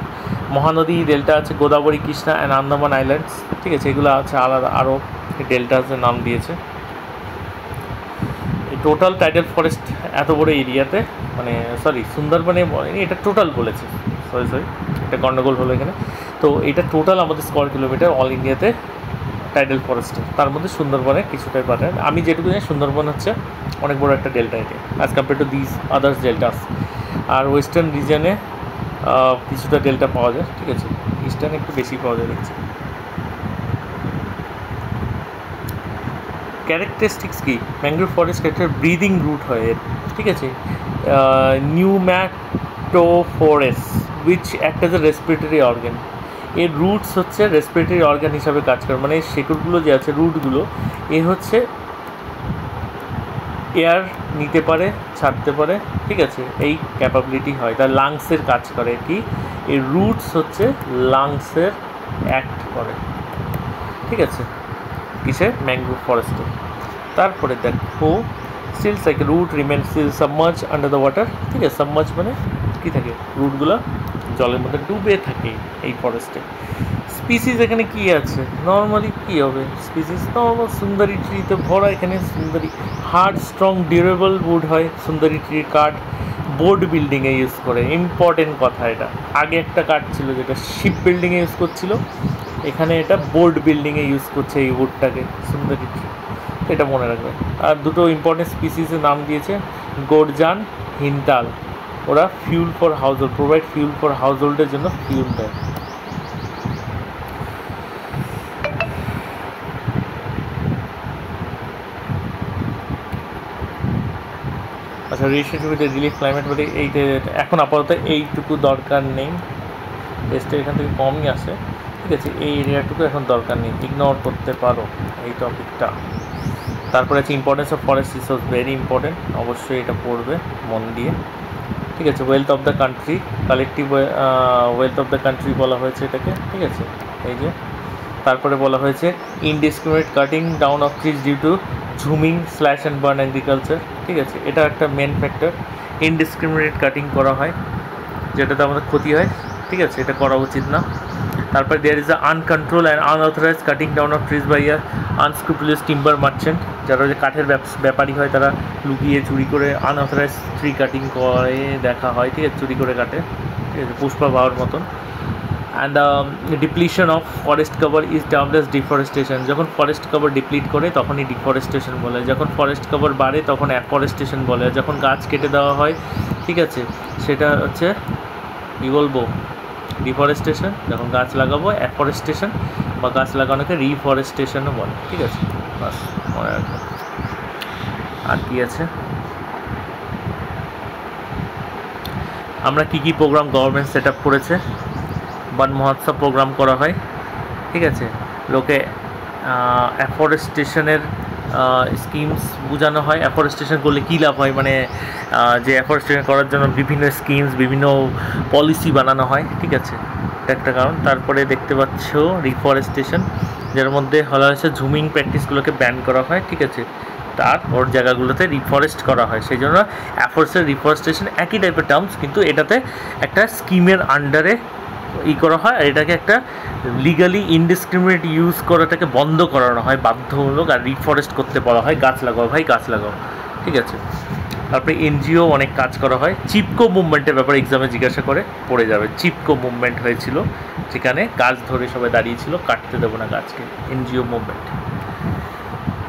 মহানদী ডেল্টা আছে, গোদাবরী, কৃষ্ণা অ্যান্ড আন্দামান আইল্যান্ডস, ঠিক আছে, এগুলো আছে আলাদা আরও ডেল্টাসের নাম দিয়েছে। এই টোটাল টাইডাল ফরেস্ট এত বড় এরিয়াতে, মানে সরি সুন্দরবনে এটা টোটাল বলেছে, সরি এটা গন্ডগোল হলো এখানে। তো এটা টোটাল আমাদের স্কোয়ার কিলোমিটার অল ইন্ডিয়াতে টাইডাল ফরেস্টের, তার মধ্যে সুন্দরবনে কিছুটাই পারে। আমি যেটুকু জানি সুন্দরবন হচ্ছে অনেক বড় একটা delta area as compare to this others deltas. আর ওয়েস্টার্ন রিজনে কিছুটা ডেল্টা পাওয়া যায়, ঠিক আছে, ইস্টার্ন একটু বেশি পাওয়া যায় দেখছি। ক্যারেক্টারিস্টিক্স কি, mangrove forest character breathing root হয় এর, ঠিক আছে, pneumatophores which act as a respiratory organ. এর রুটস হচ্ছে রেসপিরেটরি অর্গান হিসাবে কাজ করে, মানে শেকড়গুলো যে আছে রুটগুলো এ হচ্ছে এয়ার নিতে পারে ছাড়তে পারে, ঠিক আছে, এই ক্যাপাবিলিটি হয়। তার লাংসের কাজ করে কি, এই রুটস হচ্ছে লাংসের অ্যাক্ট করে, ঠিক আছে, কিসে, ম্যানগ্রোভ ফরেস্টে। তারপরে দেখো still cycle, root remain still submerge under the water, ঠিক আছে, সাবমার্জ মানে কী থাকে, রুটগুলো জলের মধ্যে ডুবে থাকে এই ফরেস্টে। স্পিসিস এখানে কী আছে, নর্মালি কী হবে স্পিসিস, নর্মাল সুন্দরী ট্রিতে ভরা, এখানে সুন্দরী হার্ড স্ট্রং ডিউরেবল উড হয়, সুন্দরী ট্রির কাঠ বোর্ড বিল্ডিংয়ে ইউজ করে, ইম্পর্টেন্ট কথা এটা। আগে একটা কাঠ ছিল যেটা শিপ বিল্ডিংয়ে ইউজ করছিল, এখানে এটা বোর্ড বিল্ডিংয়ে ইউজ করছে এই উডটাকে, সুন্দরী ট্রি, এটা মনে রাখবে। আর দুটো ইম্পর্টেন্ট স্পিসিসের নাম দিয়েছে, গোরজান, হিনতাল, ওরা fuel for household, provide fuel for হাউস হোল্ডের জন্য ফিউল দেয়। আচ্ছা, রিলেশনশিপ রিলিফ ক্লাইমেট বলে এইটা এখন আপাতত এইটুকু দরকার নেই, টেস্টে এখান থেকে কমই আসে, ঠিক আছে, এই এরিয়াটুকু এখন দরকার নেই, ইগনোর করতে পারো এই টপিকটা। তারপরে আছে importance of forest resource, very important, অবশ্যই এটা পড়বে মন দিয়ে, ঠিক আছে। Wealth of the country, collective wealth of the country বলা হয়েছে এটাকে, ঠিক আছে, এই যে। তারপরে বলা হয়েছে indiscriminate cutting down of trees due to jhuming slash and burn agriculture, ঠিক আছে, এটা একটা মেন ফ্যাক্টর, ইনডিসক্রিমিনেট কাটিং করা হয় যেটাতে আমাদের ক্ষতি হয়, ঠিক আছে, এটা করা উচিত না। তারপরে there is a uncontrolled and unauthorised cutting down of trees by a unscrupulous timber merchant, যারা যে কাঠের ব্যাপারী হয় তারা লুকিয়ে চুরি করে আনঅথরাইজ ট্রি কাটিং করে দেখা হয়, ঠিক আছে, চুরি করে কাটে, ঠিক আছে, পুষ্পা পাওয়ার মতন। And depletion of forest cover is termed as deforestation, যখন ফরেস্ট কভার ডিপ্লিট করে তখনই ডিফরেস্টেশন বলে, যখন ফরেস্ট কভার বাড়ে তখন অ্যাফরেস্টেশন বলে, যখন গাছ কেটে দেওয়া হয়, ঠিক আছে, সেটা হচ্ছে কী বলবো, ডিফরেস্টেশন, যখন গাছ লাগাবো অ্যাফরেস্টেশন, বা গাছ লাগানোকে রিফরেস্টেশনও বলে, ঠিক আছে, বাস মনে রাখবো। আর কি আছে, আমরা কী কী প্রোগ্রাম গভর্নমেন্ট সেট আপ করেছে, বন মহোৎসব প্রোগ্রাম করা হয়, ঠিক আছে, লোকে অ্যাফরেস্টেশনের স্কিমস বোঝানো হয়, অ্যাফরেস্টেশন করলে কী লাভ হয়, মানে যে অ্যাফরেস্টেশন করার জন্য বিভিন্ন স্কিমস বিভিন্ন পলিসি বানানো হয়, ঠিক আছে, এটা একটা কারণ। তারপরে দেখতে পাচ্ছ রিফরেস্টেশন, যার মধ্যে বলা হয়েছে ঝুমিং প্র্যাকটিসগুলোকে ব্যান করা হয়, ঠিক আছে, তার ওর জায়গাগুলোতে রিফরেস্ট করা হয়, সেই জন্য অ্যাফরেস্টের রিফরেস্টেশন একই টাইপের টার্মস, কিন্তু এটাতে একটা স্কিমের আন্ডারে করা হয়, আর এটাকে একটা লিগালি ইনডিসক্রিমিনেট ইউজ করাটাকে বন্ধ করানো হয় বাধ্যমূলক, আর রিফরেস্ট করতে বলা হয়, গাছ লাগাও ভাই গাছ লাগাও, ঠিক আছে। তারপরে এনজিও অনেক কাজ করা হয়, চিপকো মুভমেন্টের ব্যাপারে এক্সামে জিজ্ঞাসা করে পড়ে যাবে, চিপকো মুভমেন্ট হয়েছিল যেখানে গাছ ধরে সবাই দাঁড়িয়েছিল, কাটতে দেবো না গাছকে, NGO movement.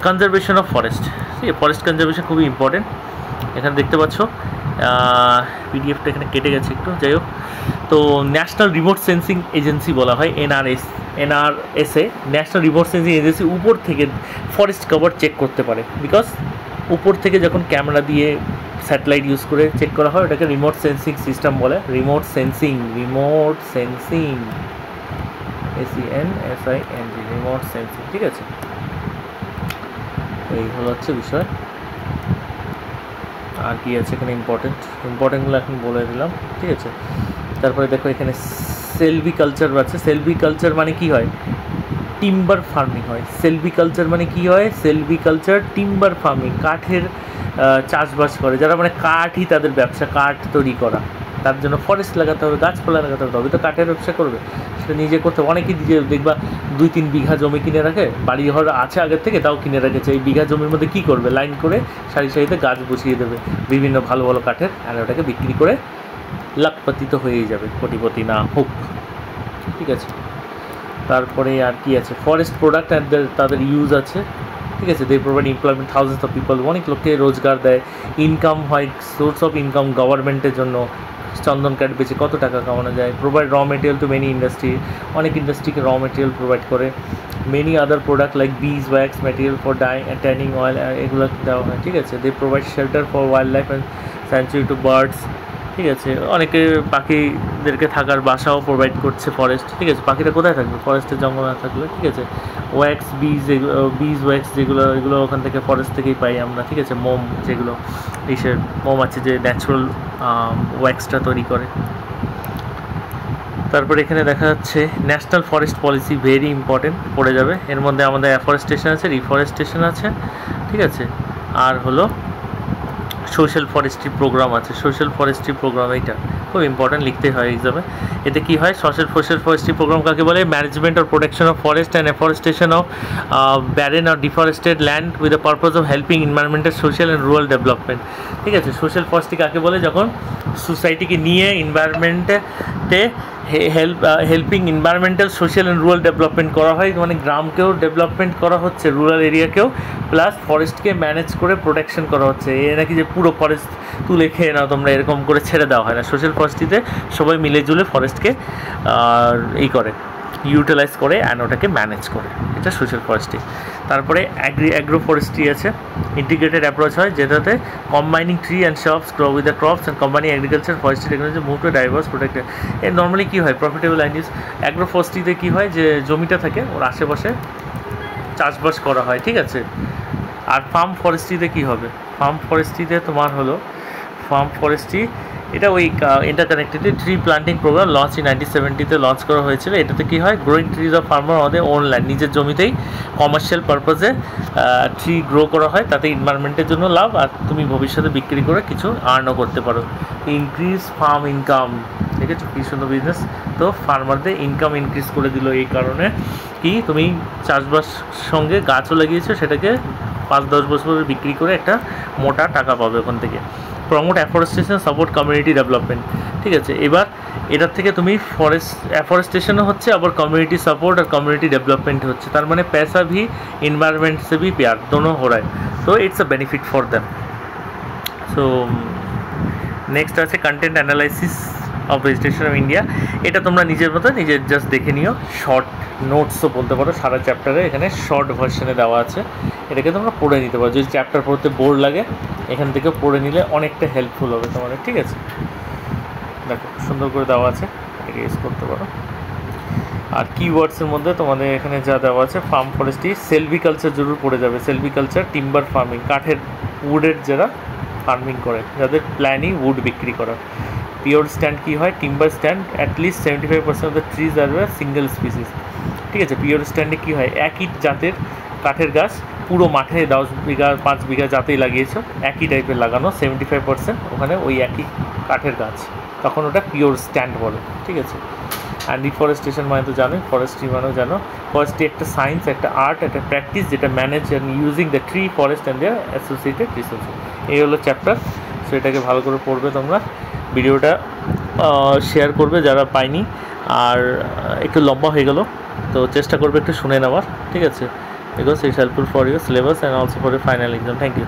Conservation of forest, ঠিক আছে, ফরেস্ট কনজারভেশন খুবই ইম্পর্টেন্ট, এখানে দেখতে পাচ্ছ পিডিএফটা এখানে কেটে গেছে একটু, যাই হোক। তো ন্যাশনাল রিমোট সেন্সিং এজেন্সি বলা হয় এনআরএসএ, ন্যাশনাল রিমোট সেন্সিং এজেন্সি উপর থেকে ফরেস্ট কভার চেক করতে পারে, বিকজ উপর থেকে যখন ক্যামেরা দিয়ে স্যাটেলাইট ইউজ করে চেক করা হয় ওটাকে রিমোট সেন্সিং সিস্টেম বলে। Remote sensing SENSING, remote sensing, ঠিক আছে। এই হলো হচ্ছে বিষয়। আর কি আছে এখানে ইম্পর্টেন্টগুলো এখন বলে দিলাম, ঠিক আছে। তারপরে দেখো এখানে সেলভিকালচার আছে। সেলভিকালচার মানে কি হয়? টিম্বার ফার্মিং হয়। সেলভিকালচার মানে কি হয়? সেলভিকালচার টিম্বার ফার্মিং, কাঠের চাষবাস করে যারা, মানে কাঠই তাদের ব্যবসা, কাঠ তৈরি করা। তার জন্য ফরেস্ট লাগাতে হবে, গাছপালা লাগাতে হবে, তবে তো কাঠের ব্যবসা করবে। সেটা নিজে করতে হবে। অনেকেই নিজে দেখবা 2-3 বিঘা জমি কিনে রাখে, বাড়ি ঘর আছে আগের থেকে, তাও কিনে রেখেছে। এই বিঘা জমির মধ্যে কী করবে? লাইন করে সারি সারিতে গাছ বসিয়ে দেবে বিভিন্ন ভালো ভালো কাঠের, আর ওটাকে বিক্রি করে লাখপতি তো হয়েই যাবে, কোটিপতি না হোক, ঠিক আছে। তারপরে আর কি আছে? ফরেস্ট প্রোডাক্ট অ্যান্ড তাদের ইউজ আছে, ঠিক আছে। They provide employment thousands of people, অনেক লোককে রোজগার দেয়, ইনকাম হয়, সোর্স অফ ইনকাম গভর্নমেন্টের জন্য। চন্দন কাঠ বেচে কত টাকা কামানো যায়। প্রোভাইড র মেটেরিয়াল টু মেনি ইন্ডাস্ট্রি, অনেক ইন্ডাস্ট্রিকে র মেটেরিয়াল প্রোভাইড করে। Many other product like beeswax material for tanning oil, এগুলো দেওয়া হয়, ঠিক আছে। They provide shelter for wildlife and sanctuary to birds, ঠিক আছে। অনেকে পাখিদেরকে থাকার বাসাও প্রোভাইড করছে ফরেস্ট, ঠিক আছে। পাখিরা কোথায় থাকবে? ফরেস্টের জঙ্গল না থাকলে, ঠিক আছে। ওয়্যাক্স বিজ ওয়্যাক্স যেগুলো, এগুলো ওখান থেকে ফরেস্ট থেকেই পাই আমরা, ঠিক আছে। মোম, যেগুলো ইসের মোম আছে যে ন্যাচারাল ওয়্যাক্সটা তৈরি করে। তারপরে এখানে দেখা যাচ্ছে national forest policy, very important, পড়ে যাবে। এর মধ্যে আমাদের অ্যাফরেস্টেশন আছে, রিফরেস্টেশন আছে, ঠিক আছে। আর হলো সোশ্যাল ফরেস্ট্রি প্রোগ্রাম আছে। সোশ্যাল ফরেস্ট্রি প্রোগ্রাম এইটা খুব ইম্পর্টেন্ট, লিখতে হয় এক্সামে। এতে কী হয়? সোশ্যাল ফরেস্ট্রি প্রোগ্রাম কাকে বলে? Management or protection of forest and afforestation of barren or deforested land with the purpose of helping এনভায়রনমেন্টের সোশ্যাল অ্যান্ড রুরাল ডেভেলপমেন্ট, ঠিক আছে। সোশ্যাল ফরেস্ট্রি কাকে বলে? যখন সোসাইটিকে নিয়ে এনভায়রনমেন্টে helping environmental social and rural development করা হয়, মানে গ্রামকেও ডেভেলপমেন্ট করা হচ্ছে, রুরাল এরিয়াকেও, প্লাস ফরেস্টকে ম্যানেজ করে প্রোটেকশন করা হচ্ছে। এ নাকি যে পুরো ফরেস্ট তুলে খেয়ে নাও তোমরা, এরকম করে ছেড়ে দেওয়া হয় না। সোশ্যাল ফরেস্ট্রিতে সবাই মিলে জুলে ফরেস্টকে করে, ইউটিলাইজ করে অ্যান্ড ওটাকে ম্যানেজ করে, এটা সোশ্যাল ফরেস্ট্রি। তারপরে অ্যাগ্রো ফরেস্ট্রি আছে। ইন্টিগ্রেটেড অ্যাপ্রোচ হয় যেটাতে combining tree and shops grow with the crops and combining agriculture forestry technology move to diverse protected. এর নর্মালি কী হয়? Profitable land use. অ্যাগ্রো ফরেস্ট্রিতে কী হয়? যে জমিটা থাকে ওর আশেপাশে চাষবাস করা হয়, ঠিক আছে। আর ফার্ম ফরেস্ট্রিতে কী হবে? ফার্ম ফরেস্ট্রিতে তোমার হলো ফার্ম ফরেস্ট্রি, এটা ওই interconnected tree planting program launch 1970-তে লঞ্চ করা হয়েছিল। এটাতে কী হয়? গ্রোয়িং ট্রিজ অফ ফার্মার আমাদের ওন ল্যান্ড, নিজের জমিতেই কমার্শিয়াল পারপাসে ট্রি গ্রো করা হয়, তাতে এনভায়রনমেন্টের জন্য লাভ, আর তুমি ভবিষ্যতে বিক্রি করে কিছু আর্নও করতে পারো। ইনক্রিজ ফার্ম ইনকাম, ঠিক আছে, কী সুন্দর বিজনেস। তো ফার্মারদের ইনকাম ইনক্রিজ করে দিল এই কারণে কি, তুমি চাষবাস সঙ্গে গাছও লাগিয়েছো, সেটাকে 5-10 বছর বিক্রি করে একটা মোটা টাকা পাবে ওখান থেকে। Promote afforestation, support community development, ঠিক আছে। এবার এটার থেকে তুমি অ্যাফরেস্টেশনও হচ্ছে, আবার কমিউনিটি সাপোর্ট আর কমিউনিটি ডেভেলপমেন্ট হচ্ছে। তার মানে पैसा भी इन्वायरमेंट से भी प्यार दोनों हो रहा है, तो it's a benefit for them. So next আছে content analysis of vegetation of India. এটা তোমরা নিজের মতো নিজের জাস্ট দেখে নিও, শর্ট নোটসও বলতে পারো। সারা চ্যাপ্টারে এখানে শর্ট ভার্সনে দেওয়া আছে, এটাকে তোমরা পড়ে নিতে পারো। যদি চ্যাপ্টার পড়তে বোর লাগে এখান থেকে পড়ে নিলে অনেকটা হেল্পফুল হবে তোমাদের, ঠিক আছে। দেখো সুন্দর করে দেওয়া আছে, এটাকে ইউজ করতে পারো। আর কিওয়ার্ডসের মধ্যে তোমাদের এখানে যা দেওয়া আছে, ফার্ম ফরেস্ট্রি, সেলভিকালচার জরুর পড়ে যাবে। সেলভিকালচার টিম্বার ফার্মিং, কাঠের উডের যারা ফার্মিং করে, যাদের প্ল্যানই উড বিক্রি করা। পিওর স্ট্যান্ড কী হয়? Timber stand at least 75% of the trees are single species, ঠিক আছে। পিওর স্ট্যান্ডে কী হয়? একই জাতের কাঠের গাছ পুরো মাঠে 10 বিঘা 5 বিঘা জাতেই লাগিয়েছো, একই টাইপের লাগানো, 75% ওখানে ওই একই কাঠের গাছ, তখন ওটা পিওর স্ট্যান্ড বলে, ঠিক আছে। আর ডিফরেস্টেশন মানে তো জানোই, ফরেস্ট্রি মানেও জানো। ফরেস্ট্রি একটা সায়েন্স, একটা আর্ট, একটা প্র্যাকটিস, যেটা manage and using the tree, forest and their associated resources. এই হলো চ্যাপ্টার। সো এটাকে ভালো করে পড়বে তোমরা, ভিডিওটা শেয়ার করবে যারা পায়নি। আর একটু লম্বা হয়ে গেল, তো চেষ্টা করবে একটু শুনে নেওয়ার, ঠিক আছে, because it's helpful for your syllabus and also for your final exam. Thank you.